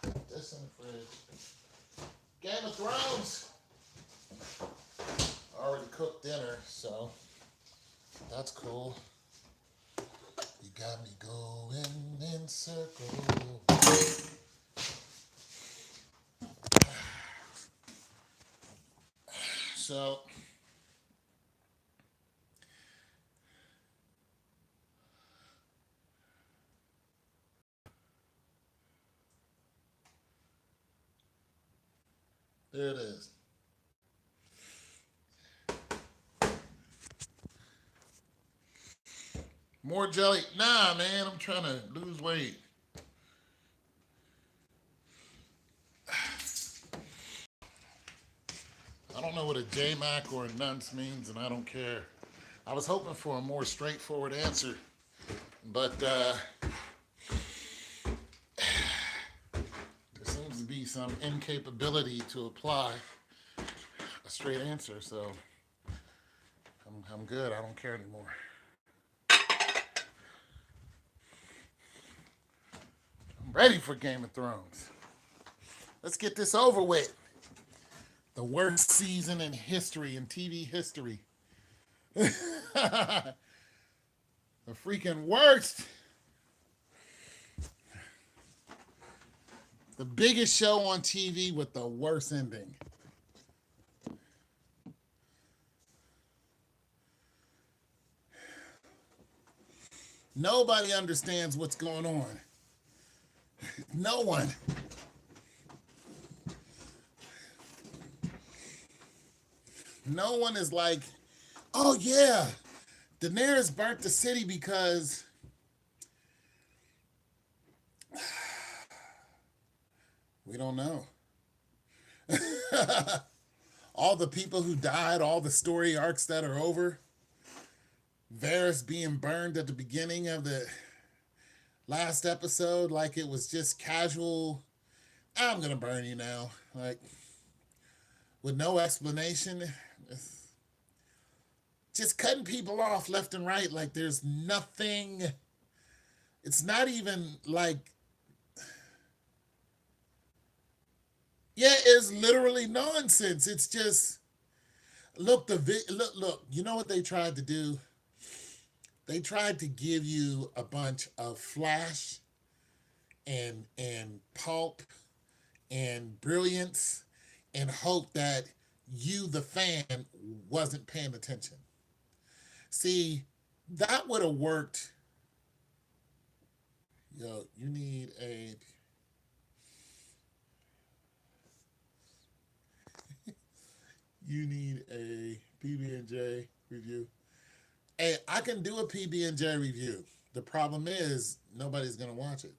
Put this in the fridge. Game of Thrones. I already cooked dinner, so that's cool. You got me going in circles. So there it is. More jelly? Nah, man, I'm trying to lose weight. I don't know what a J-Mac or a nunts means, and I don't care. I was hoping for a more straightforward answer, but there seems to be some incapability to apply a straight answer, so I'm good. I don't care anymore. I'm ready for Game of Thrones. Let's get this over with. The worst season in history, in TV history. The freaking worst. The biggest show on TV with the worst ending. Nobody understands what's going on. No one. No one is like, oh yeah, Daenerys burnt the city because we don't know. All the people who died, all the story arcs that are over, Varys being burned at the beginning of the last episode like it was just casual. I'm gonna burn you now, like with no explanation. Just cutting people off left and right like there's nothing. It's not even like, yeah, it's literally nonsense. It's just look look. You know what they tried to do? They tried to give you a bunch of flash and pulp and brilliance and hope that you, the fan, wasn't paying attention. See, that would have worked. Yo, you need a PB&J review. Hey, I can do a PB&J review. The problem is nobody's gonna watch it.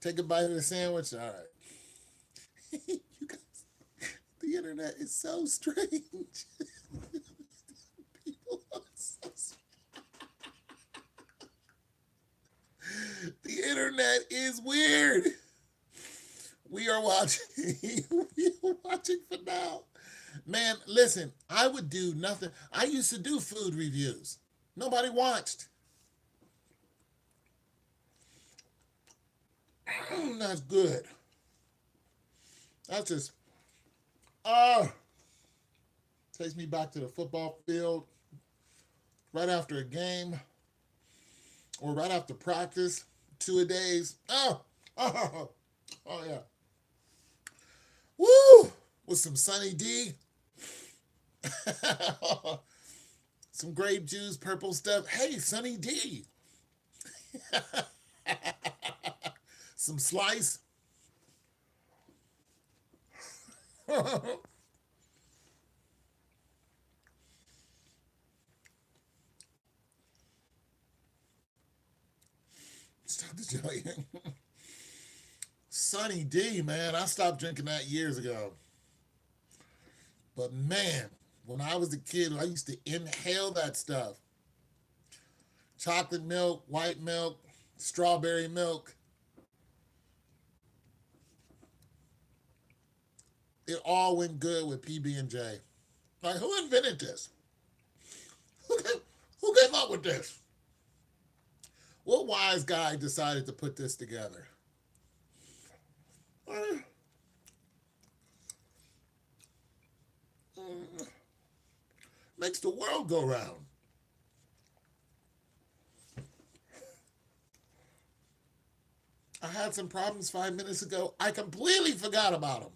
Take a bite of the sandwich. All right. You guys, the internet is so strange. People are so strange. The internet is weird. We are watching. We are watching for now. Man, listen, I would do nothing. I used to do food reviews. Nobody watched. That's good. That's just, oh, takes me back to the football field right after a game or right after practice, 2-a-days. Oh yeah. Woo! With some Sunny D. Some grape juice, purple stuff. Hey, Sunny D. Some slice. Stop the jelly. Sunny D, man. I stopped drinking that years ago. But man, when I was a kid, I used to inhale that stuff. Chocolate milk, white milk, strawberry milk. It all went good with PB&J. Like, who invented this? Who came up with this? What wise guy decided to put this together? Makes the world go round. I had some problems 5 minutes ago. I completely forgot about them.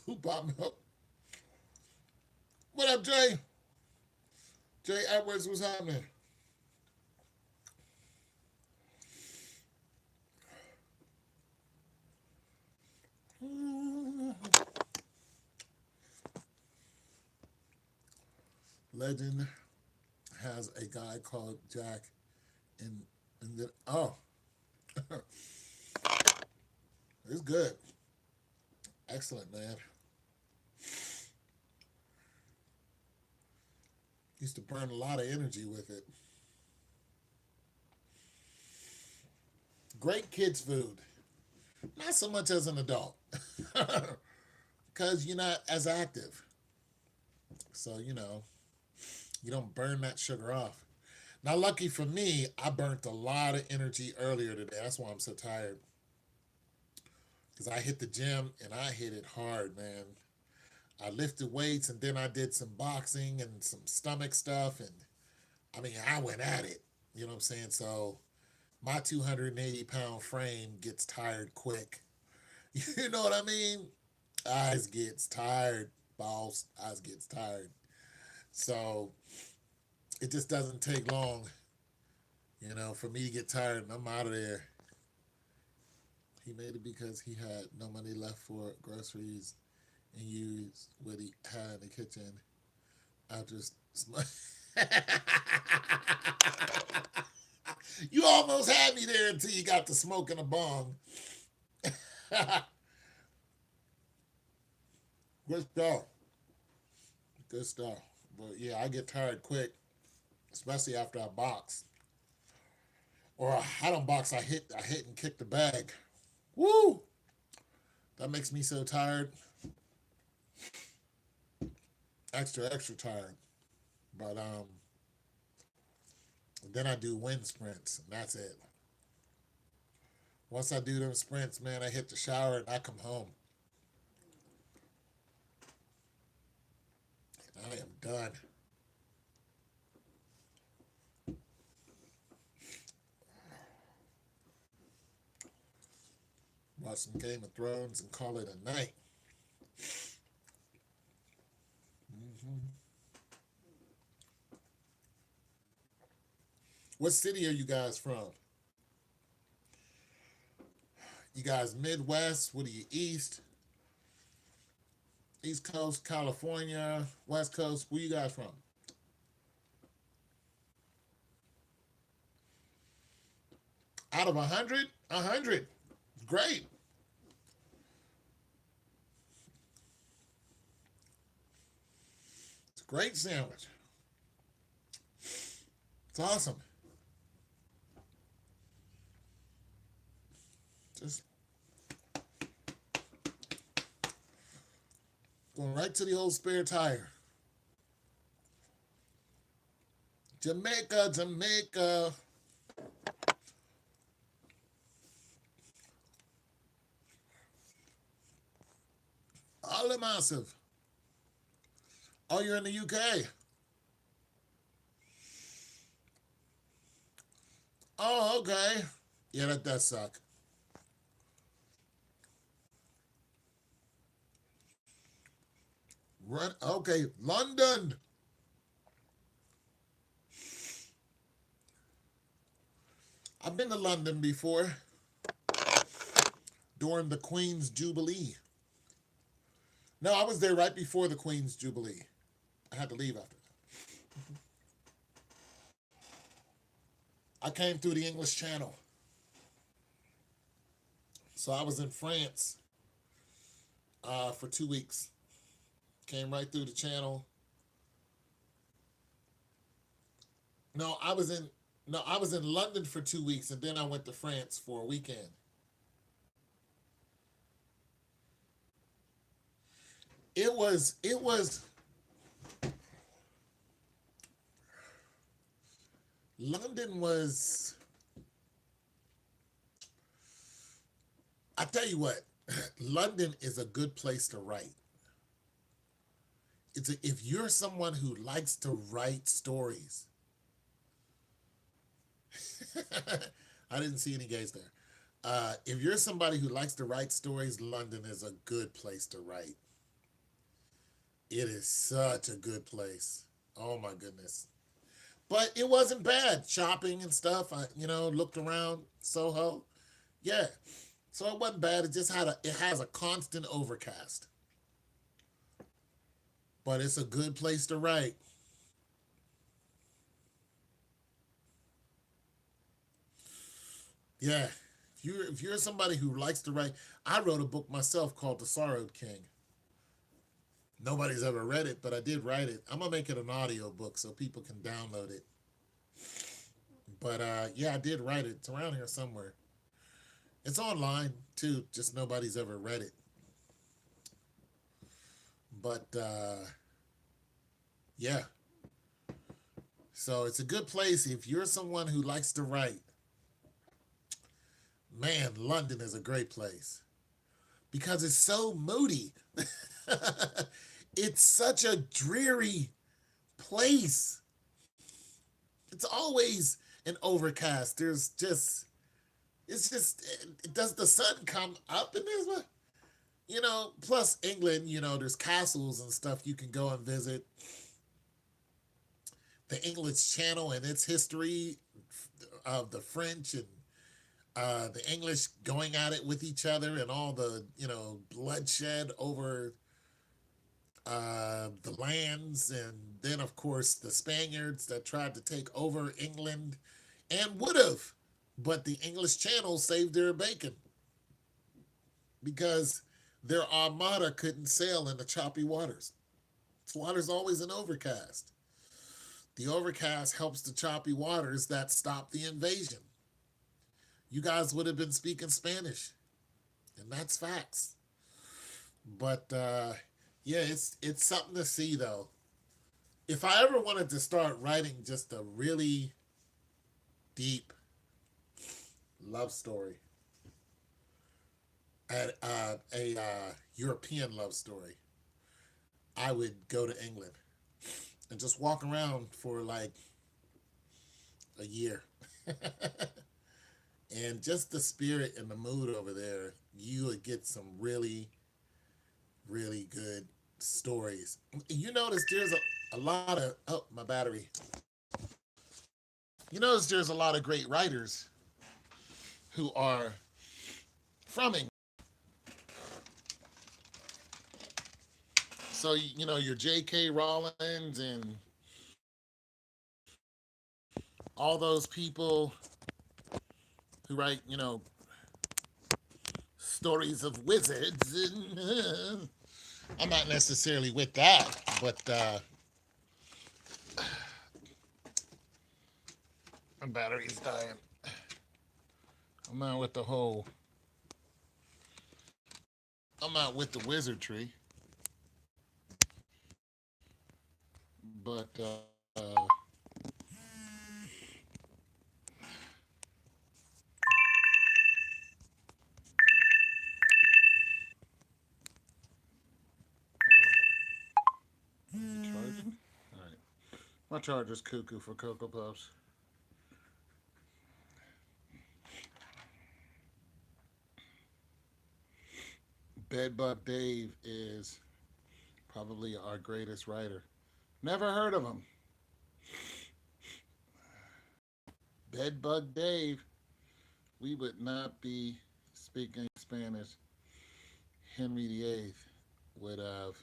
Who popped me up? What up, Jay? Jay Edwards, what's happening? Legend has a guy called Jack, and then it's good. Excellent, man. Used to burn a lot of energy with it. Great kids food. Not so much as an adult. Because you're not as active. So, You don't burn that sugar off. Now, lucky for me, I burnt a lot of energy earlier today. That's why I'm so tired. Because I hit the gym and I hit it hard, man. I lifted weights and then I did some boxing and some stomach stuff. And I mean, I went at it. You know what I'm saying? So my 280-pound frame gets tired quick. You know what I mean? Eyes gets tired, boss. Eyes gets tired. So it just doesn't take long, for me to get tired and I'm out of there. He made it because he had no money left for groceries and used what he had in the kitchen after. You almost had me there until you got to smoking a bong. Good stuff. Good stuff. But yeah, I get tired quick, especially after I box. Or I don't box, I hit and kick the bag. Woo! That makes me so tired. Extra tired. But then I do wind sprints, and that's it. Once I do them sprints, man, I hit the shower and I come home. I am done. Watch some Game of Thrones and call it a night. Mm-hmm. What city are you guys from? You guys Midwest? What are you, East? East Coast, California, West Coast? Where you guys from? Out of 100? 100. Great. It's a great sandwich. It's awesome. Just going right to the old spare tire. Jamaica, Jamaica. All massive. Oh, you're in the UK. Oh, okay. Yeah, that does suck. Run. Okay, London. I've been to London before during the Queen's Jubilee. No, I was there right before the Queen's Jubilee. I had to leave after that. I came through the English Channel. So I was in France for 2 weeks. Came right through the channel. No, I was in no, I was in London for 2 weeks and then I went to France for a weekend. It was London was I tell you what, London is a good place to write. If you're someone who likes to write stories, I didn't see any gays there. If you're somebody who likes to write stories, London is a good place to write. It is such a good place. Oh my goodness. But it wasn't bad. Shopping and stuff. I looked around Soho. Yeah. So it wasn't bad. It has a constant overcast. But it's a good place to write. Yeah. If you're somebody who likes to write, I wrote a book myself called The Sorrowed King. Nobody's ever read it, but I did write it. I'm gonna make it an audio book so people can download it. But yeah, I did write it. It's around here somewhere. It's online too, just nobody's ever read it. But yeah, So it's a good place if you're someone who likes to write. Man, London is a great place because it's so moody. It's such a dreary place. It's always an overcast. It's just, does the sun come up in this one? Plus England, there's castles and stuff you can go and visit. The English Channel and its history of the French and the English going at it with each other and all the, bloodshed over the lands. And then, of course, the Spaniards that tried to take over England and would have. But the English Channel saved their bacon because their armada couldn't sail in the choppy waters. The water's always an overcast. The overcast helps the choppy waters that stop the invasion. You guys would have been speaking Spanish, and that's facts. But yeah, it's something to see though. If I ever wanted to start writing just a really deep love story, a European love story, I would go to England and just walk around for like a year. And just the spirit and the mood over there, you would get some really, really good stories. You notice there's a lot of, oh, my battery. You notice there's a lot of great writers who are from England. So, your J.K. Rowlings and all those people who write, stories of wizards. I'm not necessarily with that, but my battery's dying. I'm not with the whole. I'm not with the wizardry, but charging. All right, my charger's cuckoo for Cocoa Puffs. Bedbug Dave is probably our greatest writer. Never heard of him. Bedbug Dave. We would not be speaking Spanish. Henry VIII would have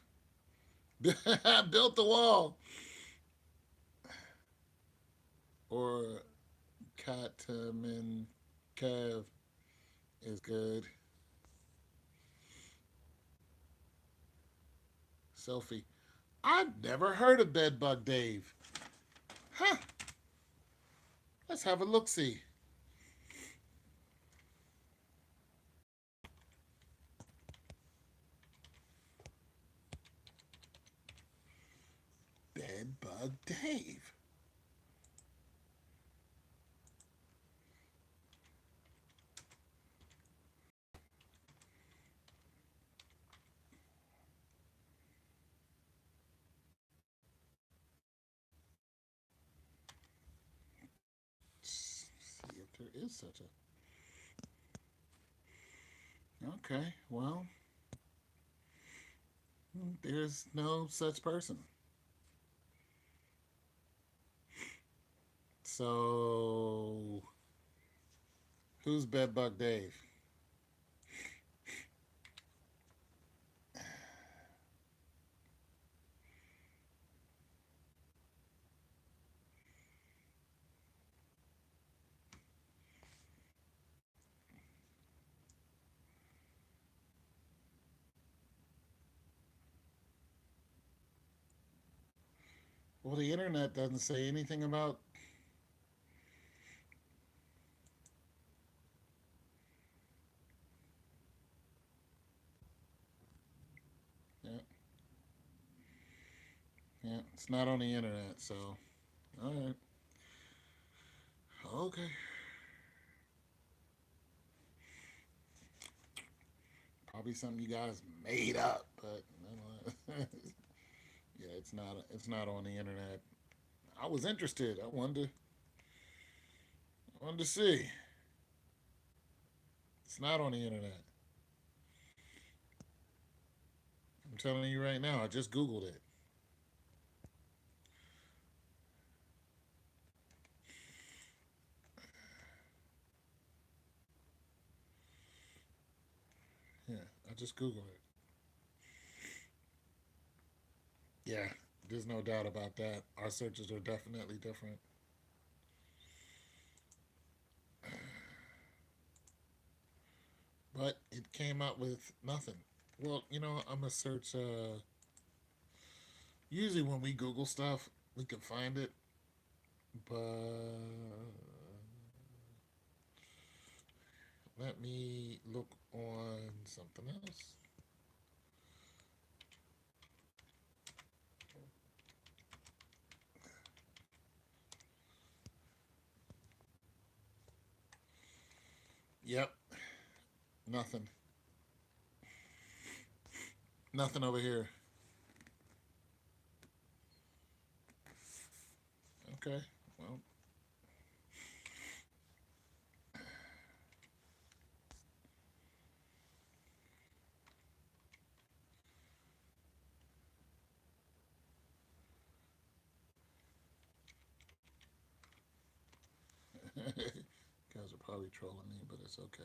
built the wall. Or Katamin Kev is good. Sophie. I've never heard of Bedbug Dave. Huh. Let's have a look see. Bedbug Dave. See if there is such a. Okay, well, there's no such person. So, who's Bedbug Dave? Well, the internet doesn't say anything about. Yeah, yeah, it's not on the internet, so. All right. Okay. Probably something you guys made up, but yeah, it's not. It's not on the internet. I was interested. I wanted to see. It's not on the internet. I'm telling you right now. I just googled it. Yeah, I just googled it. Yeah, there's no doubt about that. Our searches are definitely different. But it came up with nothing. Well, I'm gonna search. Usually when we Google stuff, we can find it, but let me look on something else. Yep, nothing. Nothing over here. Okay, well, guys are probably trolling me, but it's okay.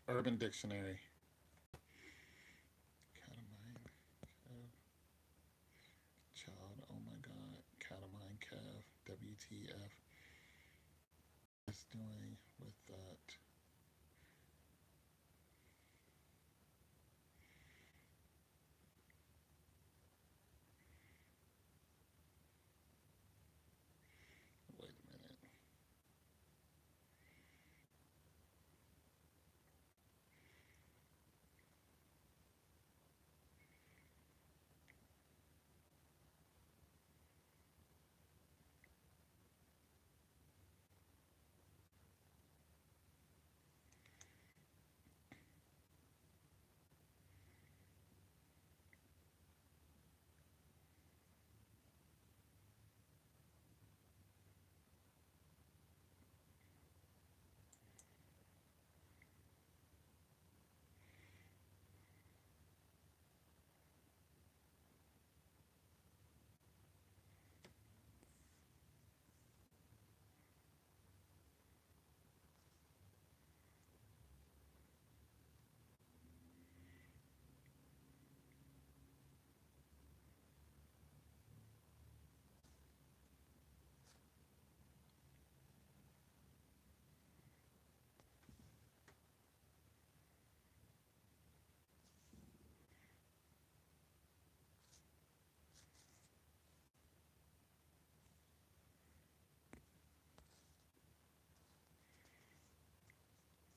Urban Dictionary. Catamine, child. Oh my God. Catamine, calf. WTF is doing with that? Wait a minute.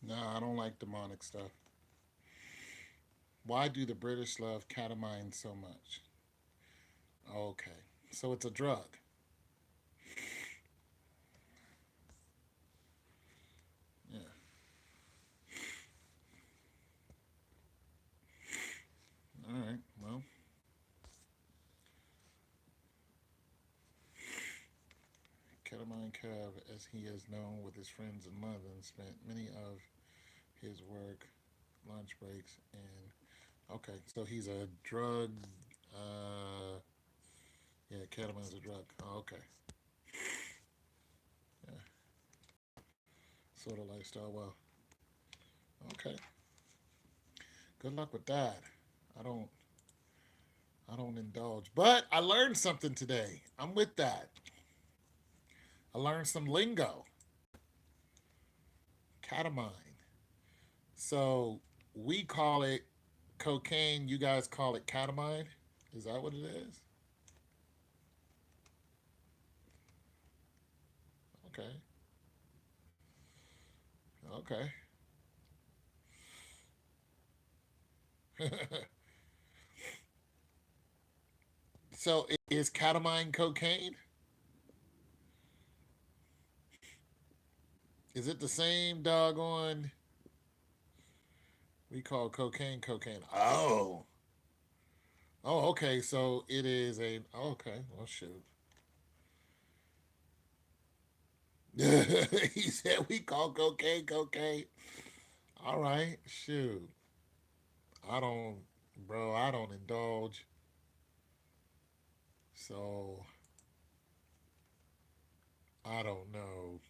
No, I don't like demonic stuff. Why do the British love catamine so much? Okay, so it's a drug. Yeah. All right. Well, Ketamine Cav, as he is known with his friends in London, spent many of his work, lunch breaks, and okay, so he's a drug. Yeah, ketamine's a drug. Oh, okay, yeah, sort of lifestyle. Well, okay. Good luck with that. I don't. I don't indulge, but I learned something today. I'm with that. I learned some lingo. Catamine. So we call it cocaine. You guys call it catamine. Is that what it is? Okay. Okay. So is ketamine cocaine? Is it the same doggone we call cocaine cocaine? Oh. Oh, okay. So it is a okay. Well, shoot. He said we call cocaine cocaine. All right, shoot. I don't, bro. I don't indulge. So I don't know.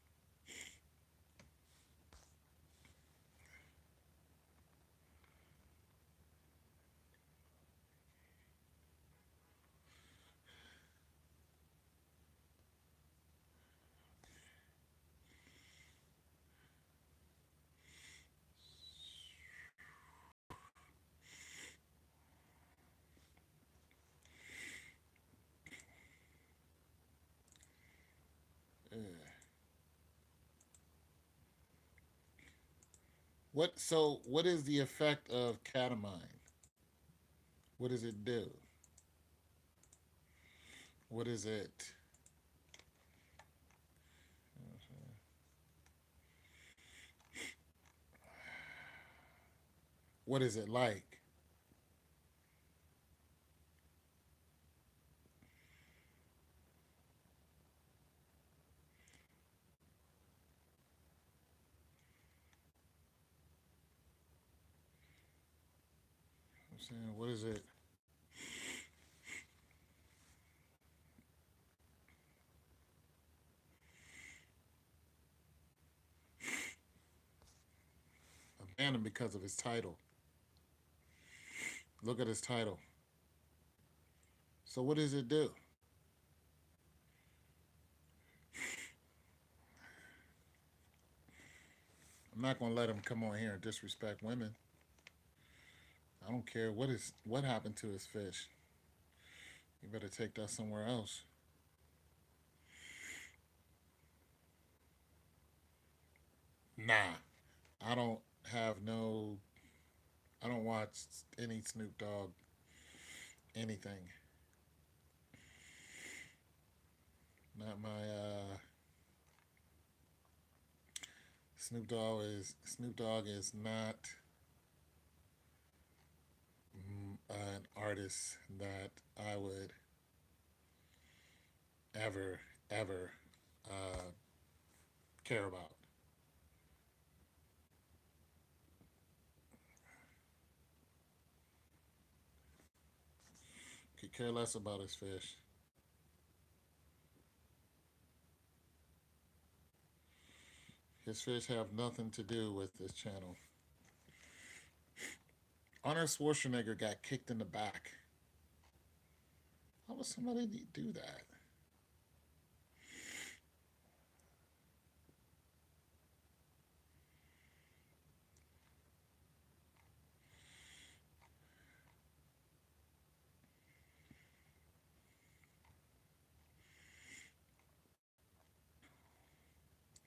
Eh. What? So what is the effect of ketamine? What does it do? What is it? What is it like? I'm saying, what is it? Abandoned because of his title. Look at his title. So what does it do? I'm not gonna let him come on here and disrespect women. I don't care what happened to his fish. You better take that somewhere else. Nah, I don't have no. I don't watch any Snoop Dogg anything. Not my Snoop Dogg is not an artist that I would ever uh, care about. Could care less about his fish. His fish have nothing to do with this channel. Arnold Schwarzenegger got kicked in the back. How would somebody do that?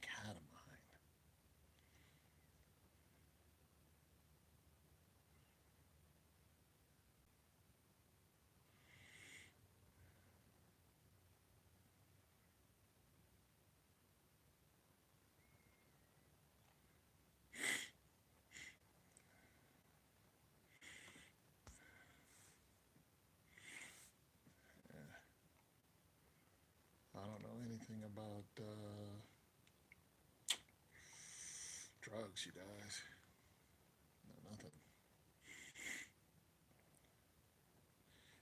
Catamine. I don't know anything about drugs, you guys. No, nothing.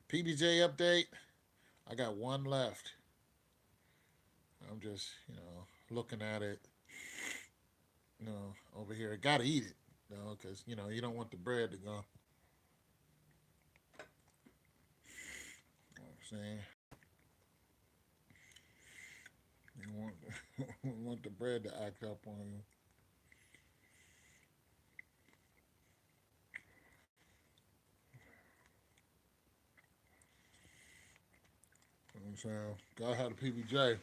PBJ update. I got one left. I'm just, looking at it, over here. I gotta eat it, because you don't want the bread to go. You know what I'm saying you want want the bread to act up on you. You know what I'm saying gotta have the PBJ.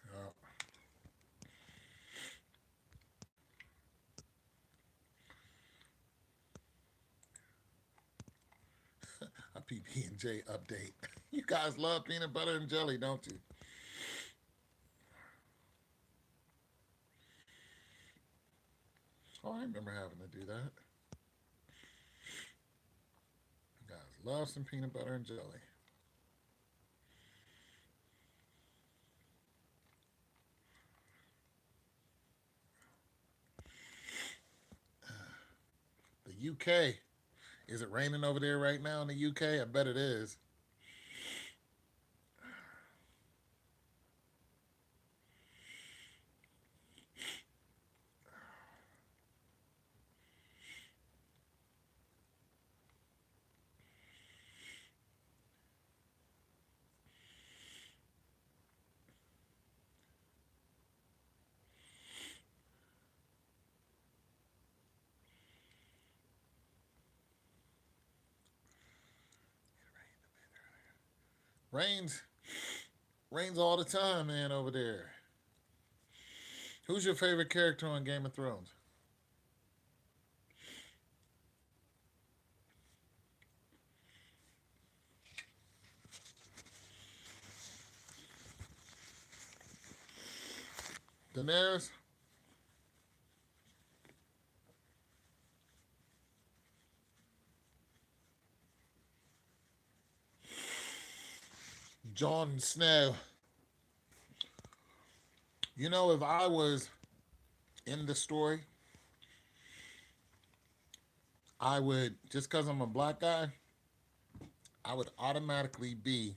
Uh, PB&J update. You guys love peanut butter and jelly, don't you? Oh, I remember having to do that. You guys love some peanut butter and jelly. The UK. Is it raining over there right now in the UK? I bet it is. Rains, rains all the time, man, over there. Who's your favorite character on Game of Thrones? Daenerys? Jon Snow. You know, if I was in the story, I would, just because I'm a black guy, I would automatically be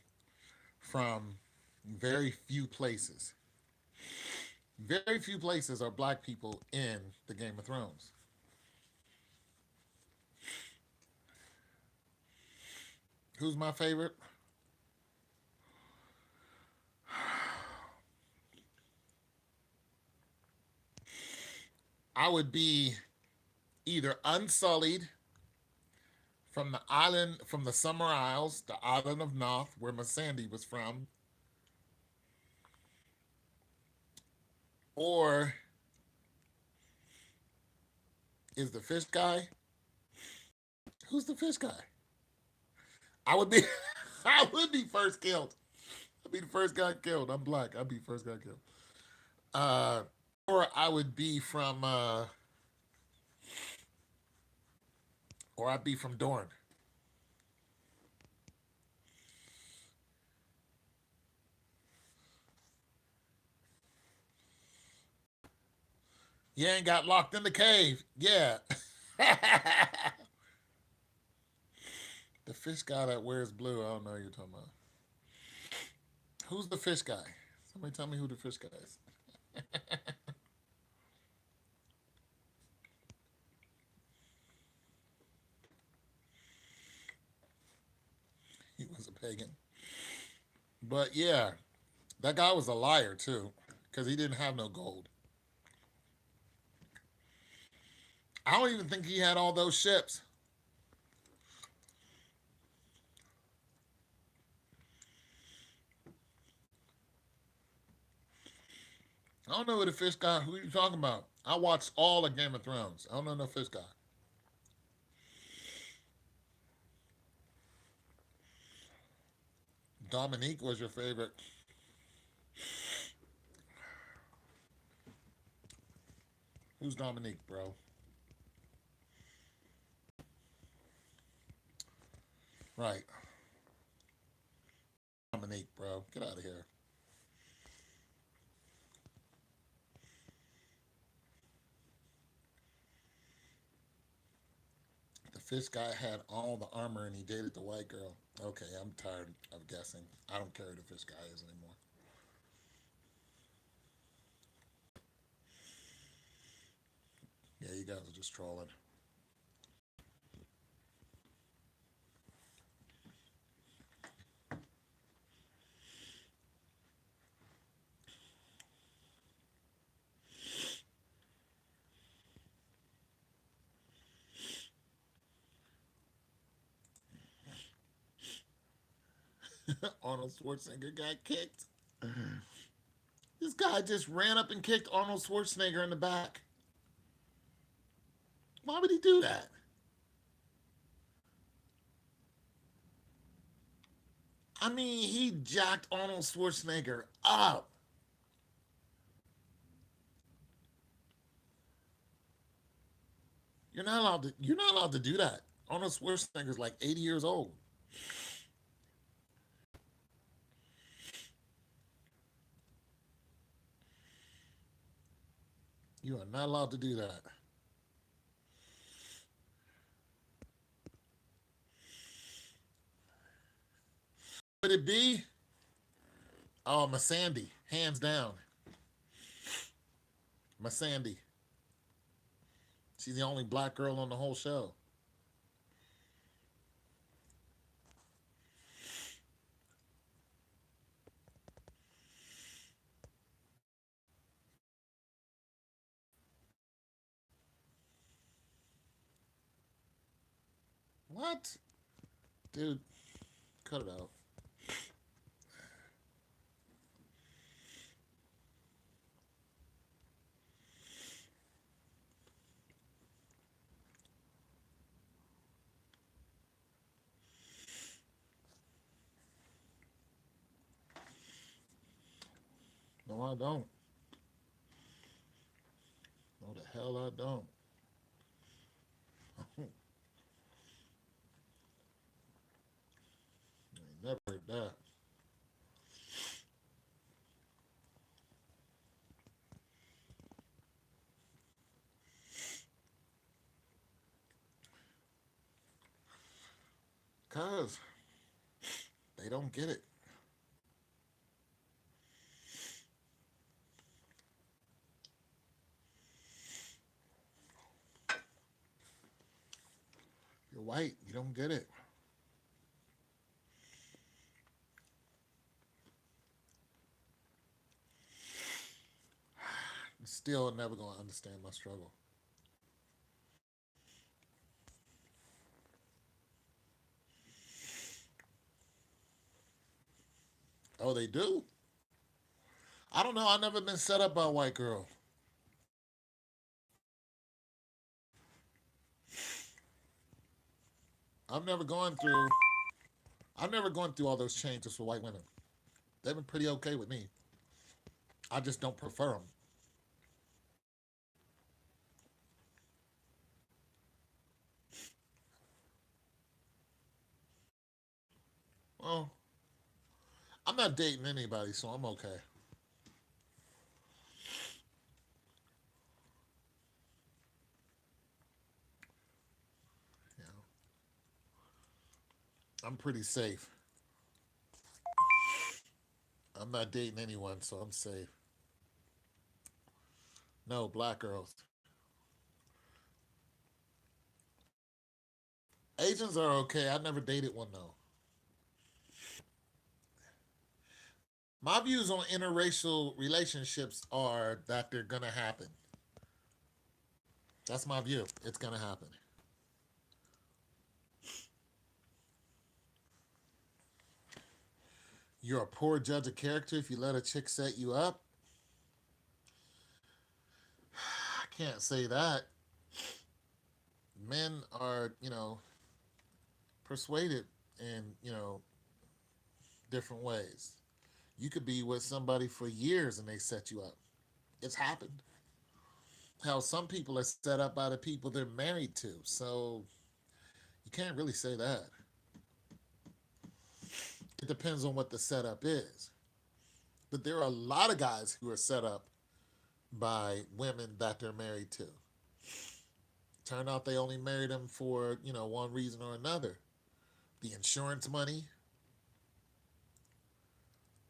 from very few places. Very few places are black people in the Game of Thrones. Who's my favorite? I would be either Unsullied from the island, from the Summer Isles, the island of Noth, where Missandei was from, or is the fish guy? Who's the fish guy? I would be, I would be first killed. I'd be the first guy killed. I'm black. I'd be first guy killed. Uh, or I would be from, or I'd be from Dorne. You ain't got locked in the cave. Yeah. The fish guy that wears blue. I don't know who you're talking about. Who's the fish guy? Somebody tell me who the fish guy is. He was a pagan. But yeah, that guy was a liar too, because he didn't have no gold. I don't even think he had all those ships. I don't know who the fish guy. Who are you talking about? I watched all of Game of Thrones. I don't know no fish guy. Dominique was your favorite. Who's Dominique, bro? Right. Dominique, bro. Get out of here. The fish guy had all the armor and he dated the white girl. Okay, I'm tired of guessing. I don't care who the fish guy is anymore. Yeah, you guys are just trolling. Arnold Schwarzenegger got kicked. This guy just ran up and kicked Arnold Schwarzenegger in the back. Why would he do that? I mean, he jacked Arnold Schwarzenegger up. You're not allowed to do that. Arnold Schwarzenegger's like 80 years old. You are not allowed to do that. Would it be? Oh, Masandi, hands down. Masandi. She's the only black girl on the whole show. What? Dude, cut it out. No, I don't. No, the hell I don't. I ain't never heard that. Cause they don't get it. You're white. You don't get it. You're still never gonna understand my struggle. Oh, they do? I don't know. I've never been set up by a white girl. I've never gone through. I've never gone through all those changes for white women. They've been pretty okay with me. I just don't prefer them. Well, I'm not dating anybody, so I'm okay. You know, I'm pretty safe. I'm not dating anyone, so I'm safe. No, black girls. Asians are okay. I never dated one though. My views on interracial relationships are that they're gonna happen. That's my view. It's gonna happen. You're a poor judge of character if you let a chick set you up. I can't say that. Men are, persuaded in, different ways. You could be with somebody for years and they set you up. It's happened. How some people are set up by the people they're married to. So you can't really say that. It depends on what the setup is. But there are a lot of guys who are set up by women that they're married to. Turn out they only married them for, one reason or another. The insurance money.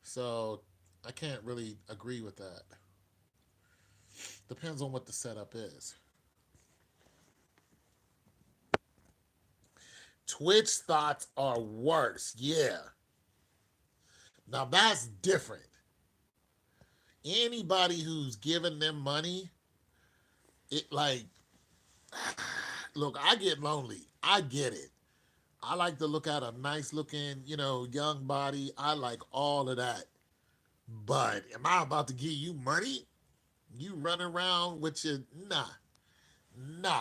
So I can't really agree with that. Depends on what the setup is. Twitch thoughts are worse. Yeah. Now that's different. Anybody who's giving them money, it like, look, I get lonely. I get it. I like to look at a nice looking, young body. I like all of that. But am I about to give you money? You run around with your nah, nah.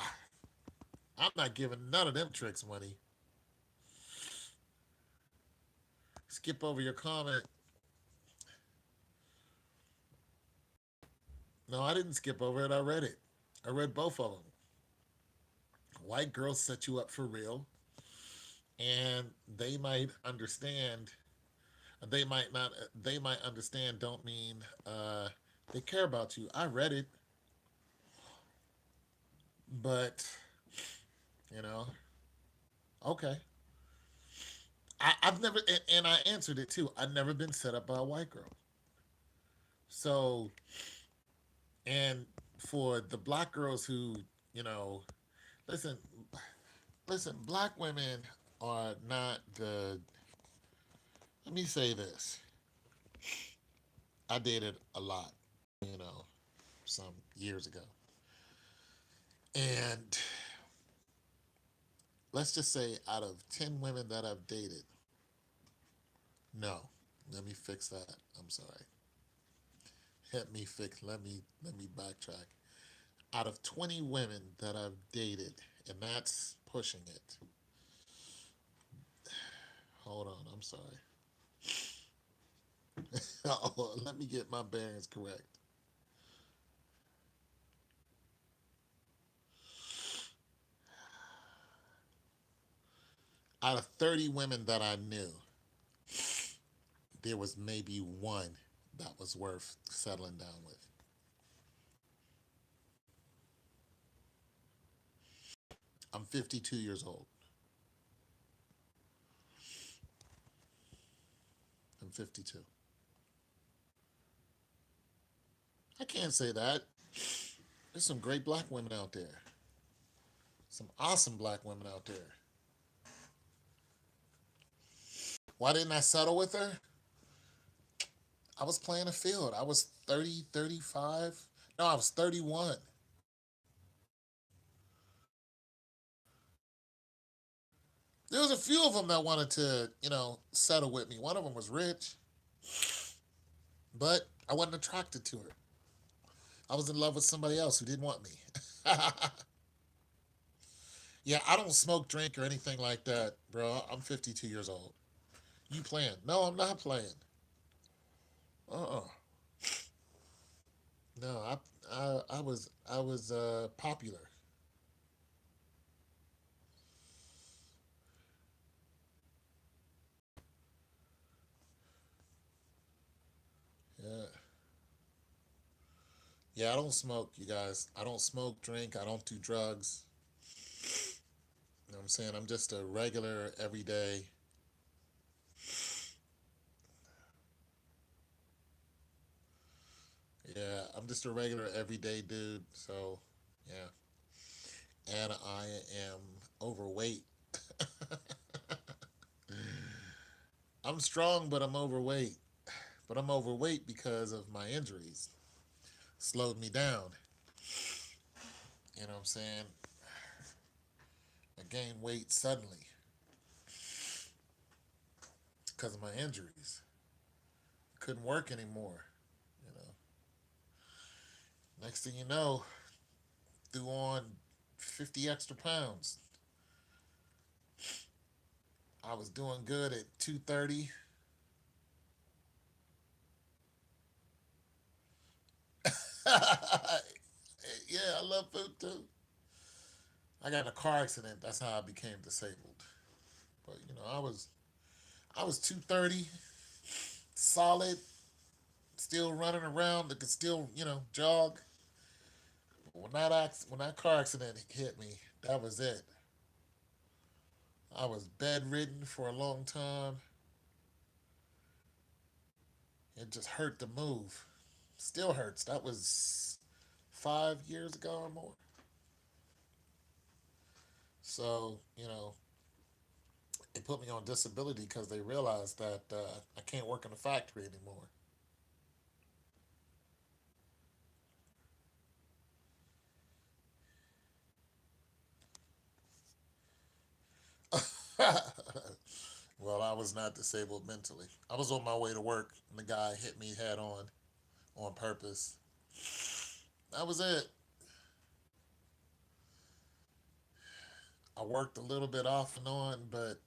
I'm not giving none of them tricks money. skip over your comment. No, I didn't skip over it. I read it. I read both of them. White girls set you up for real, and they might understand. They might not. They might understand. Don't mean they care about you. I read it, but you know, okay. I've never, and I answered it too. I've never been set up by a white girl. So, and for the black girls who, you know, listen, listen, black women are not the. Let me say this. I dated a lot, you know, some years ago. And let's just say out of 10 women that I've dated, no, let me fix that. I'm sorry. Let me backtrack. Out of 20 women that I've dated, and that's pushing it. Hold on, I'm sorry. Oh, let me get my bearings correct. Out of 30 women that I knew, there was maybe one that was worth settling down with. I'm 52 years old. I'm 52. I can't say that. There's some great black women out there. Some awesome black women out there. Why didn't I settle with her? I was playing a field. I was 30, 35. No, I was 31. There was a few of them that wanted to, settle with me. One of them was rich, but I wasn't attracted to her. I was in love with somebody else who didn't want me. Yeah, I don't smoke, drink, or anything like that, bro. I'm 52 years old. You playing? No, I'm not playing. Uh-uh. No, I was popular. Yeah. Yeah, I don't smoke, you guys. I don't smoke, drink, I don't do drugs. You know what I'm saying? I'm just a regular, everyday. Yeah, I'm just a regular, everyday dude. So, yeah. And I am overweight. I'm strong, but I'm overweight. But I'm overweight because of my injuries. Slowed me down. You know what I'm saying? I gained weight suddenly because of my injuries. Couldn't work anymore. You know. Next thing you know, threw on 50 extra pounds. I was doing good at 230. Yeah, I love food too. I got in a car accident. That's how I became disabled. But I was 230, solid, still running around. That could still jog. But when that car accident hit me, that was it. I was bedridden for a long time. It just hurt to move. Still hurts. That was 5 years ago or more. So they put me on disability because they realized that I can't work in a factory anymore. Well, I was not disabled mentally. I was on my way to work and the guy hit me head on purpose. That was it. I worked a little bit off and on, but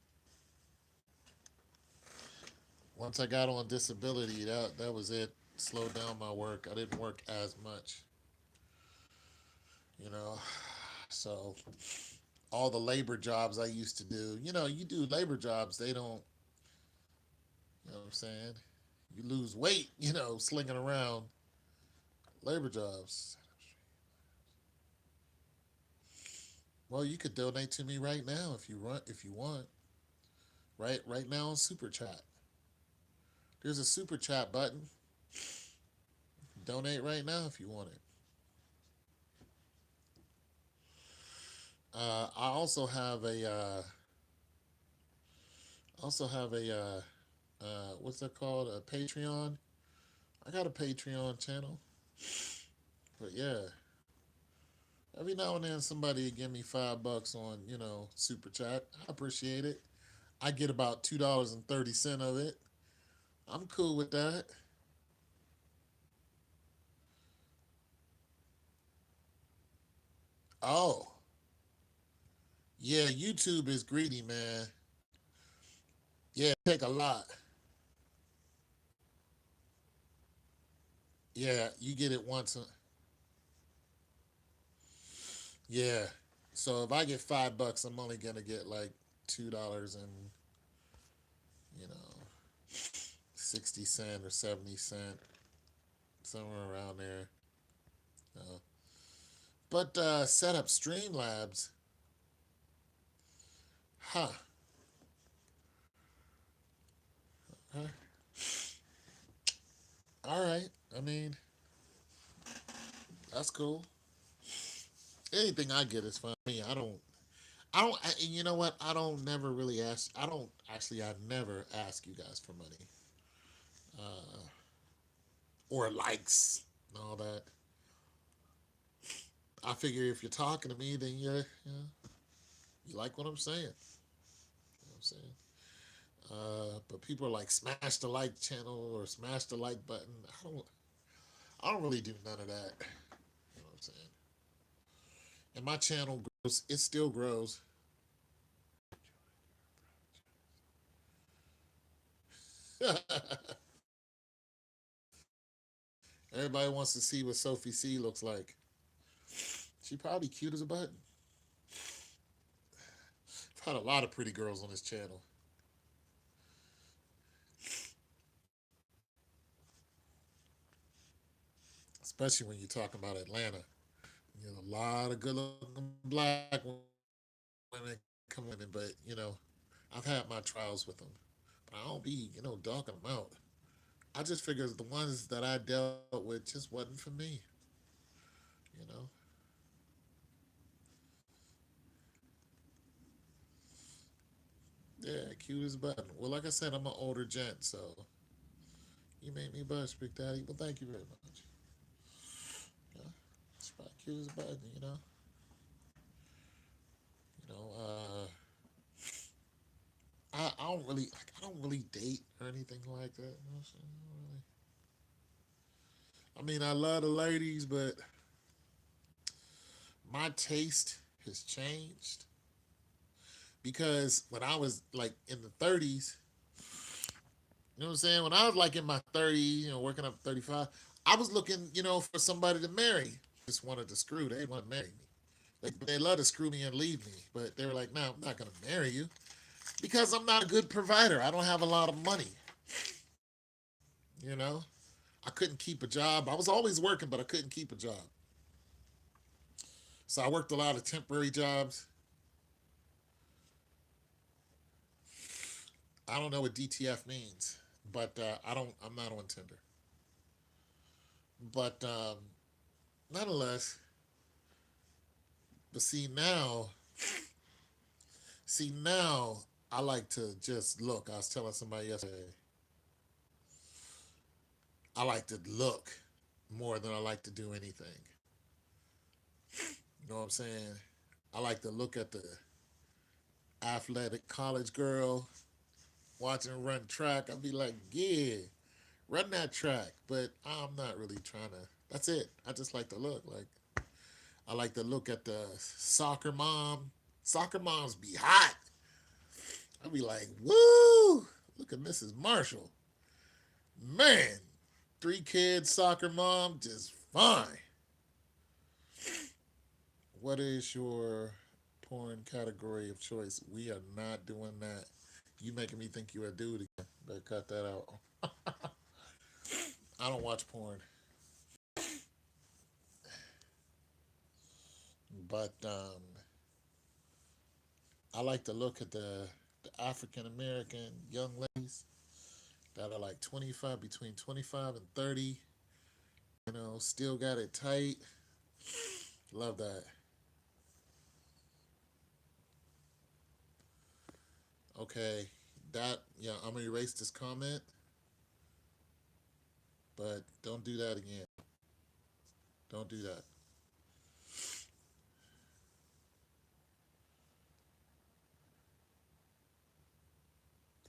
Once I got on disability, that was it. Slowed down my work. I didn't work as much, you know. So all the labor jobs I used to do, you do labor jobs, they don't, what I'm saying? You lose weight, slinging around labor jobs. Well, you could donate to me right now if you want. Right now on Super Chat. There's a Super Chat button. Donate right now if you want it. I also have a what's that called? A Patreon. I got a Patreon channel. But yeah, every now and then somebody give me $5 on Super Chat. I appreciate it. I get about $2.30 of it. I'm cool with that. Oh, yeah, YouTube is greedy, man. Yeah, take a lot. Yeah, you get it once. Yeah. So if I get $5, I'm only gonna get like $2 and you know 60 cent or 70 cent, somewhere around there. Uh, but set up Streamlabs, huh? Huh? All right. I mean, that's cool. Anything I get is fine. Me, you know what? I don't never really ask. I don't actually. I never ask you guys for money uh, or likes and all that. I figure if you're talking to me, then you like what I'm saying. You know what I'm saying? But people are like smash the like channel or smash the like button. I don't really do none of that. You know what I'm saying? And my channel grows. It still grows. Everybody wants to see what Sophie C looks like. She probably cute as a button. I've had a lot of pretty girls on this channel, especially when you're talking about Atlanta. You know, a lot of good-looking black women coming in, but I've had my trials with them. But I don't be, dogging them out. I just figured the ones that I dealt with just wasn't for me. You know. Yeah, cute as a button. Well, like I said, I'm an older gent, so you made me blush, Big Daddy. Well, thank you very much. Yeah, it's about cute as a button. You know. I don't really like. I don't really date or anything like that. I mean, I love the ladies, but my taste has changed because when I was like in the 30s, you know what I'm saying? When I was like in my 30s, working up to 35, I was looking, for somebody to marry. Just wanted to screw. They didn't want to marry me. They love to screw me and leave me, but they were like, "No, I'm not gonna marry you because I'm not a good provider. I don't have a lot of money." You know, I couldn't keep a job. I was always working, but I couldn't keep a job. So I worked a lot of temporary jobs. I don't know what DTF means, but I don't. I'm not on Tinder. But nonetheless, but see now, I like to just look. I was telling somebody yesterday, I like to look more than I like to do anything. You know what I'm saying? I like to look at the athletic college girl watching her run track. I'd be like, yeah, run that track. But I'm not really trying to. That's it. I just like to look. Like I like to look at the soccer mom. Soccer moms be hot. I'd be like, woo! Look at Mrs. Marshall. Man, 3 kids, soccer mom, just fine. What is your porn category of choice? We are not doing that. You making me think you're a dude again. Better cut that out. I don't watch porn, but I like to look at the African American young ladies that are like 25, between 25 and 30. Still got it tight. Love that. Okay, yeah, I'm gonna erase this comment, but don't do that again. Don't do that.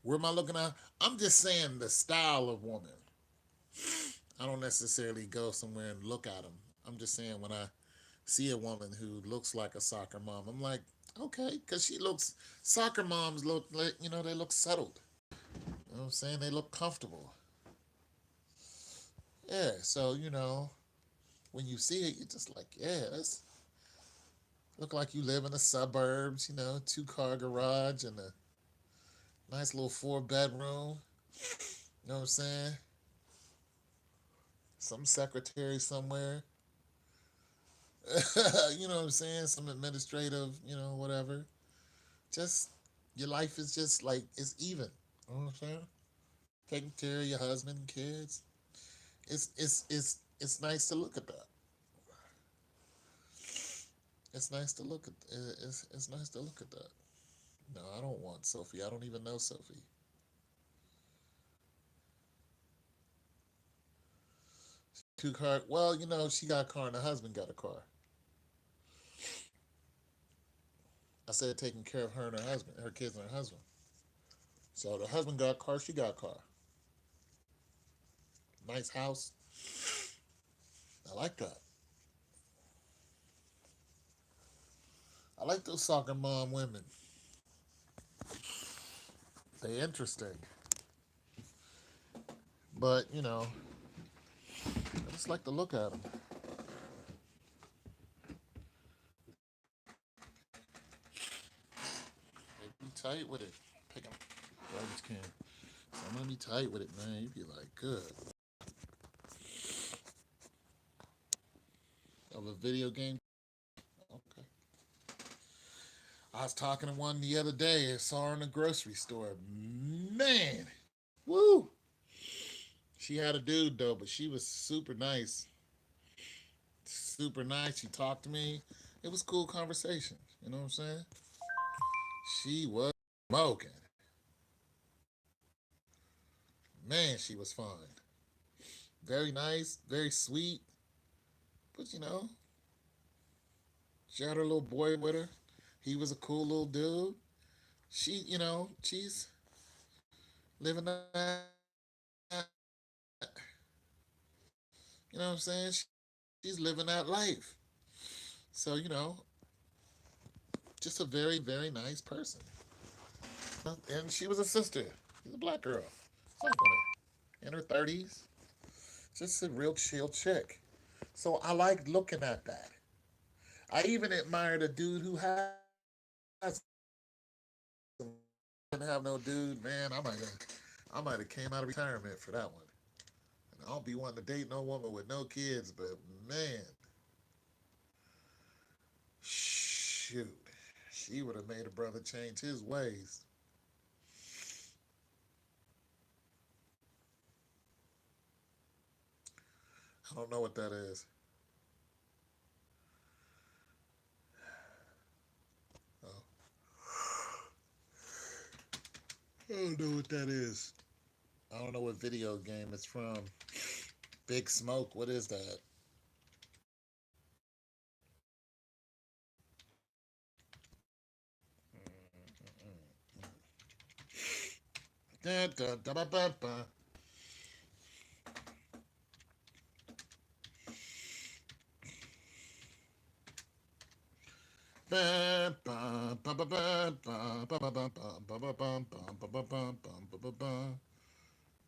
Where am I looking at? I'm just saying the style of woman. I don't necessarily go somewhere and look at them. I'm just saying when I see a woman who looks like a soccer mom, I'm like, okay, because soccer moms look like, they look settled. You know what I'm saying? They look comfortable. Yeah, so, when you see it, you're just like, yeah, that's look like you live in the suburbs, 2-car garage and a nice little 4-bedroom. You know what I'm saying? Some secretary somewhere. You know what I'm saying? Some administrative, whatever. Just your life is just like it's even. You know what I'm saying? Taking care of your husband and kids. It's nice to look at that. It's nice to look at it's nice to look at that. No, I don't want Sophie. I don't even know Sophie. 2 car. Well, she got a car and her husband got a car. I said taking care of her and her husband, her kids and her husband. So the husband got a car, she got a car. Nice house. I like that. I like those soccer mom women. They interesting. But, I just like to look at them. They be tight with it. Pick them. Garbage can. So I'm gonna be tight with it, man. You be like, good. Of a video game. Okay. I was talking to one the other day. I saw her in the grocery store. Man, woo! She had a dude though, but she was super nice. Super nice. She talked to me. It was cool conversation. You know what I'm saying? She was smoking. Man, she was fine. Very nice, very sweet. But she had her little boy with her. He was a cool little dude. She's living that. You know what I'm saying? She's living that life. So just a very, very nice person. And she was a sister. She's a black girl. Fuck with her. In her 30s. Just a real chill chick. So I like looking at that. I even admired a dude who has didn't have no dude, man. I might have came out of retirement for that one. And I don't be wanting to date no woman with no kids, but man, shoot, she would have made a brother change his ways. I don't know what that is. Oh, I don't know what that is. I don't know what video game it's from. Big Smoke. What is that? Da, da, da, ba, ba, ba. Ba, ba, ba, ba, ba, ba, ba, ba, ba, ba, ba, ba, ba, ba, ba, ba, ba, ba, ba, ba.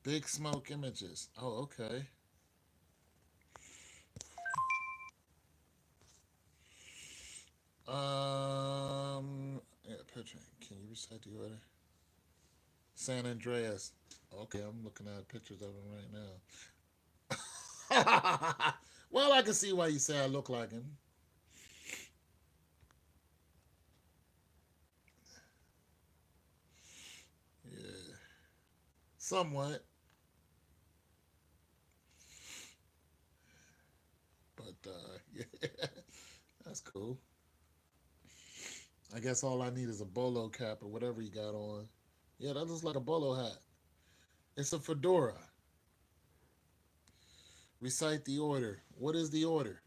Big Smoke Images. Oh, okay. Yeah, picture. Can you recite the order? San Andreas. Okay, I'm looking at pictures of him right now. Well, I can see why you say I look like him. Yeah, somewhat, but yeah, that's cool. I guess all I need is a bolo cap or whatever you got on. Yeah, that looks like a bolo hat. It's a fedora. Recite the order. What is the order?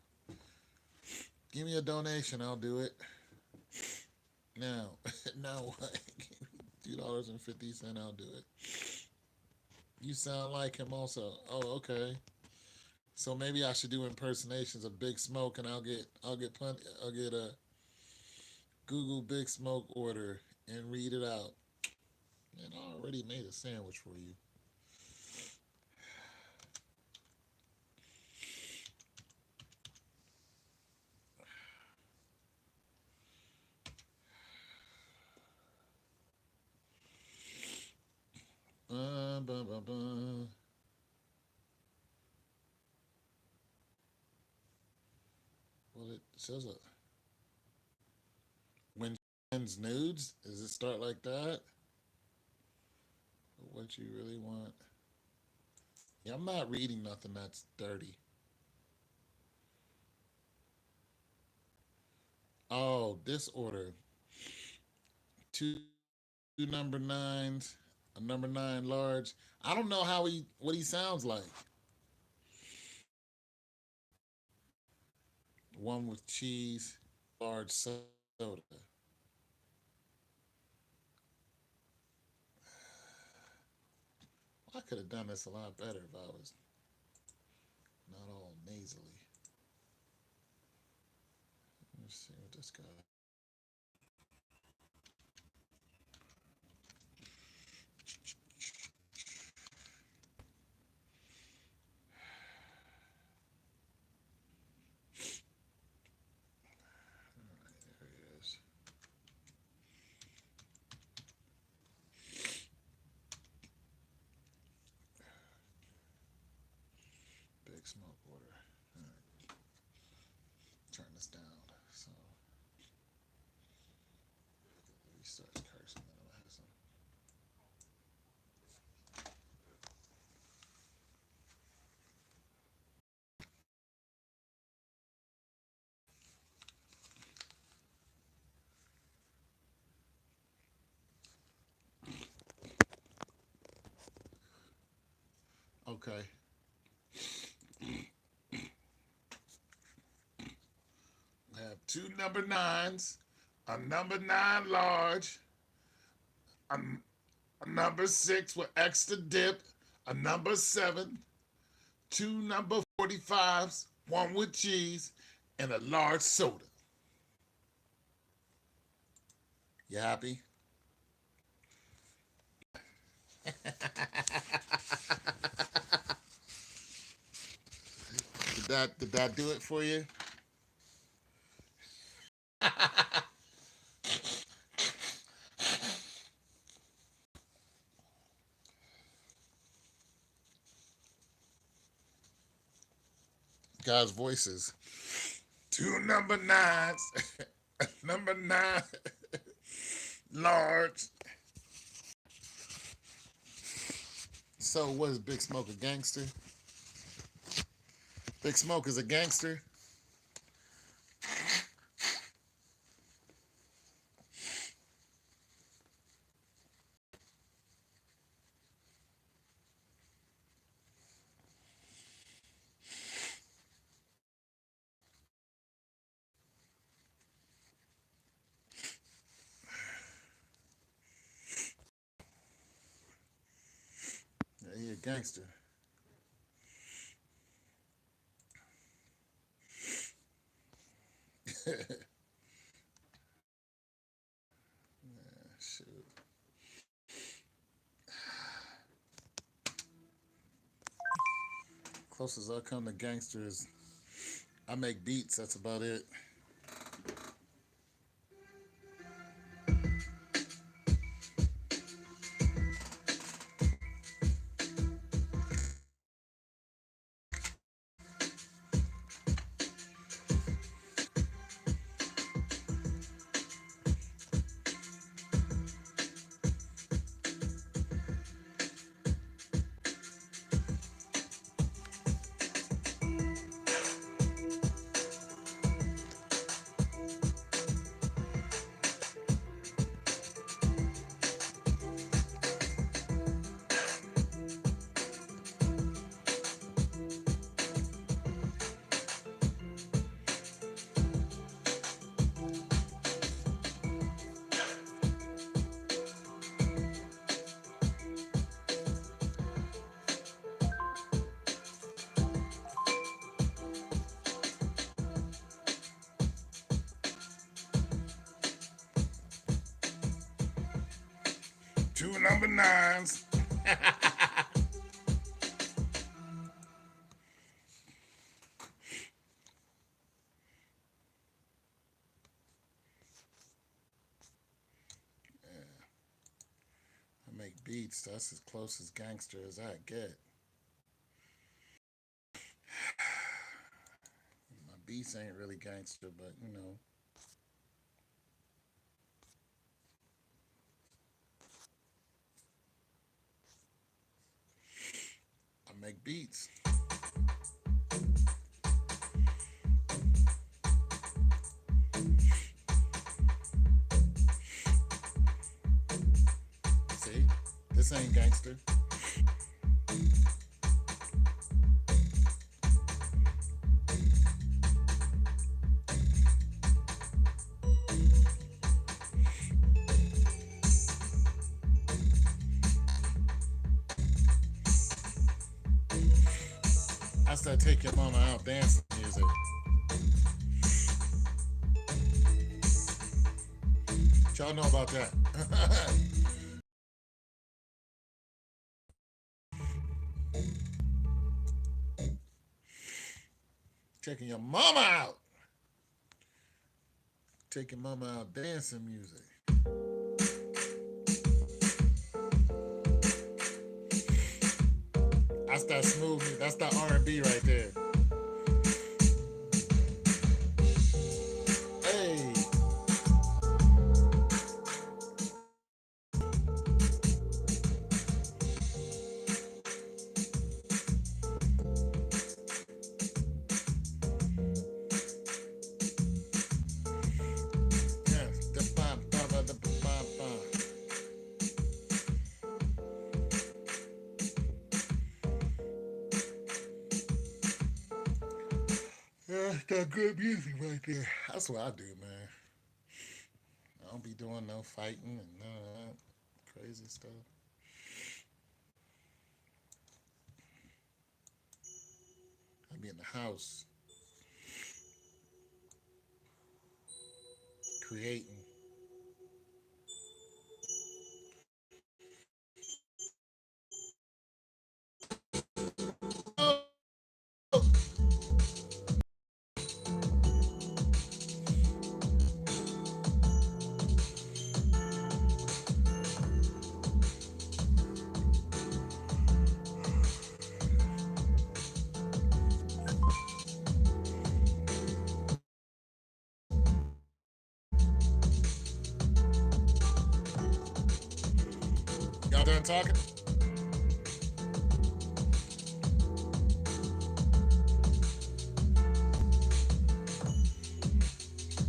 Give me a donation. I'll do it now. No, $2.50. I'll do it. You sound like him also. Oh, okay. So maybe I should do impersonations of Big Smoke, and I'll get plenty. I'll get a Google Big Smoke order and read it out. And I already made a sandwich for you. Bum, bum, bum. Well, it says a when sends nudes. Does it start like that? What you really want? Yeah, I'm not reading nothing that's dirty. Oh, this order: two number nines, a number nine large. I don't know how he what he sounds like. One with cheese, large soda. I could have done this a lot better if I was not all nasally. Let's see what this guy. There he is. Big Smoke order. All right, turn this down. So if he starts cursing, then I'm gonna have some. Okay. We have two number nines, a number nine large, a, a number six with extra dip, a number seven, two number 45s, one with cheese, and a large soda. You happy? Did that do it for you? Guys' voices. Two number nines, number nine large. So what is Big Smoke, a gangster? Big Smoke is a gangster. Yeah, he a gangster. Shoot. Closest I come to gangsters, I make beats. That's about it. 2 number 9s. I make beats. That's as close as gangster as I get. My beats ain't really gangster, but you know. I make beats. See? This ain't gangster. That's that take your mama out dancing music. Y'all know about that. Taking your mama out. Taking mama out dancing music. That's that smooth. That's that R&B right there. Hey. That's that good music right there. That's what I do, man. I don't be doing no fighting and none of that crazy stuff. I be in the house creating. Y'all done talking?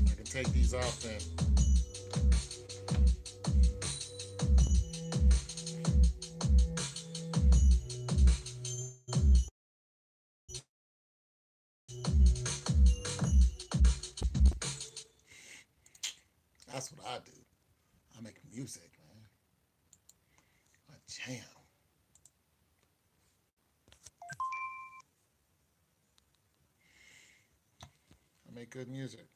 I can take these off then. That's what I do. I make music, man. I jam. I make good music.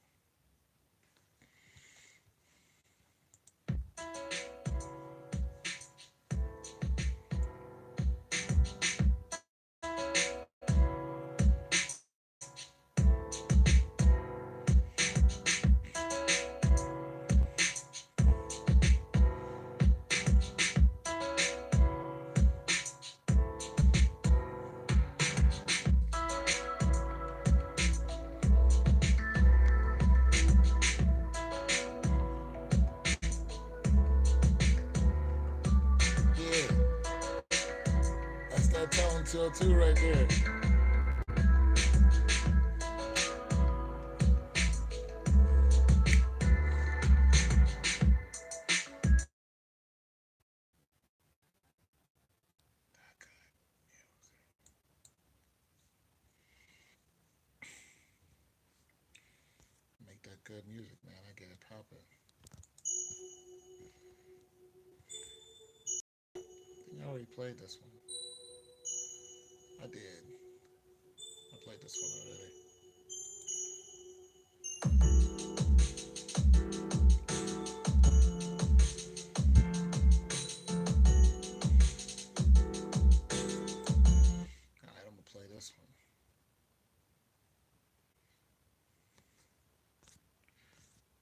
202 right there. Make that good music, man. I get it popping. I think I already played this one. I did. I played this one already. All right, I'm gonna play this one.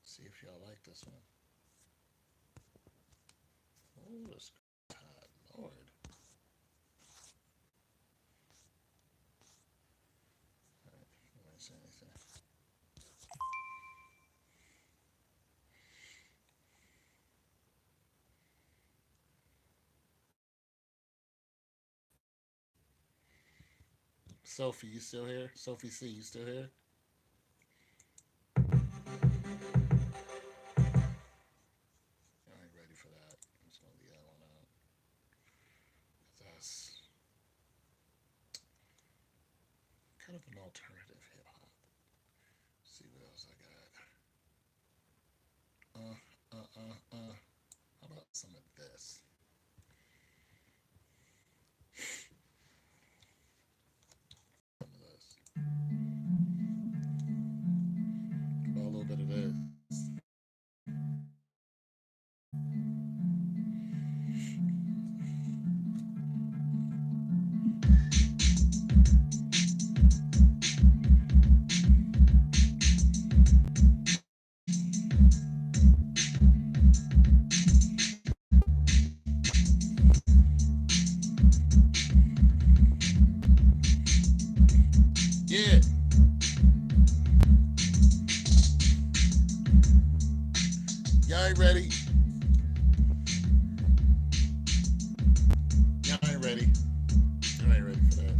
See if y'all like this one. Oh, this God, Lord. All right, I won't say anything. Sophie, you still here? Sophie C, you still here? I ain't ready for that. I'm just gonna leave that one out. That's kind of an alternative hip hop. See what else I got. How about some of this? Some of this. How about a little bit of this? Yeah. Y'all ain't ready. Y'all ain't ready. Y'all ain't ready for that.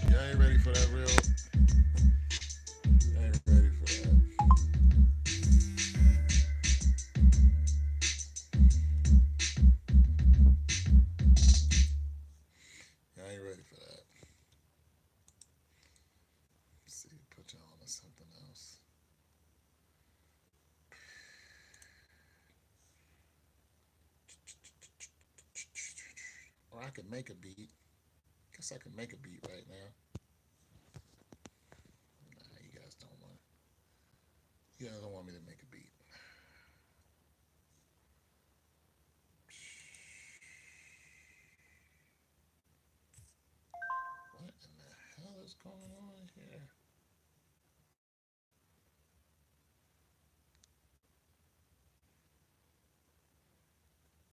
Y'all ain't ready for that real. Y'all ain't ready for that. Y'all ain't ready for that. Let's see, put y'all on to something else. Or I could make a beat. Guess I could make a beat right now. Nah, you guys don't want. You guys don't want me to make a beat. What in the hell is going on here?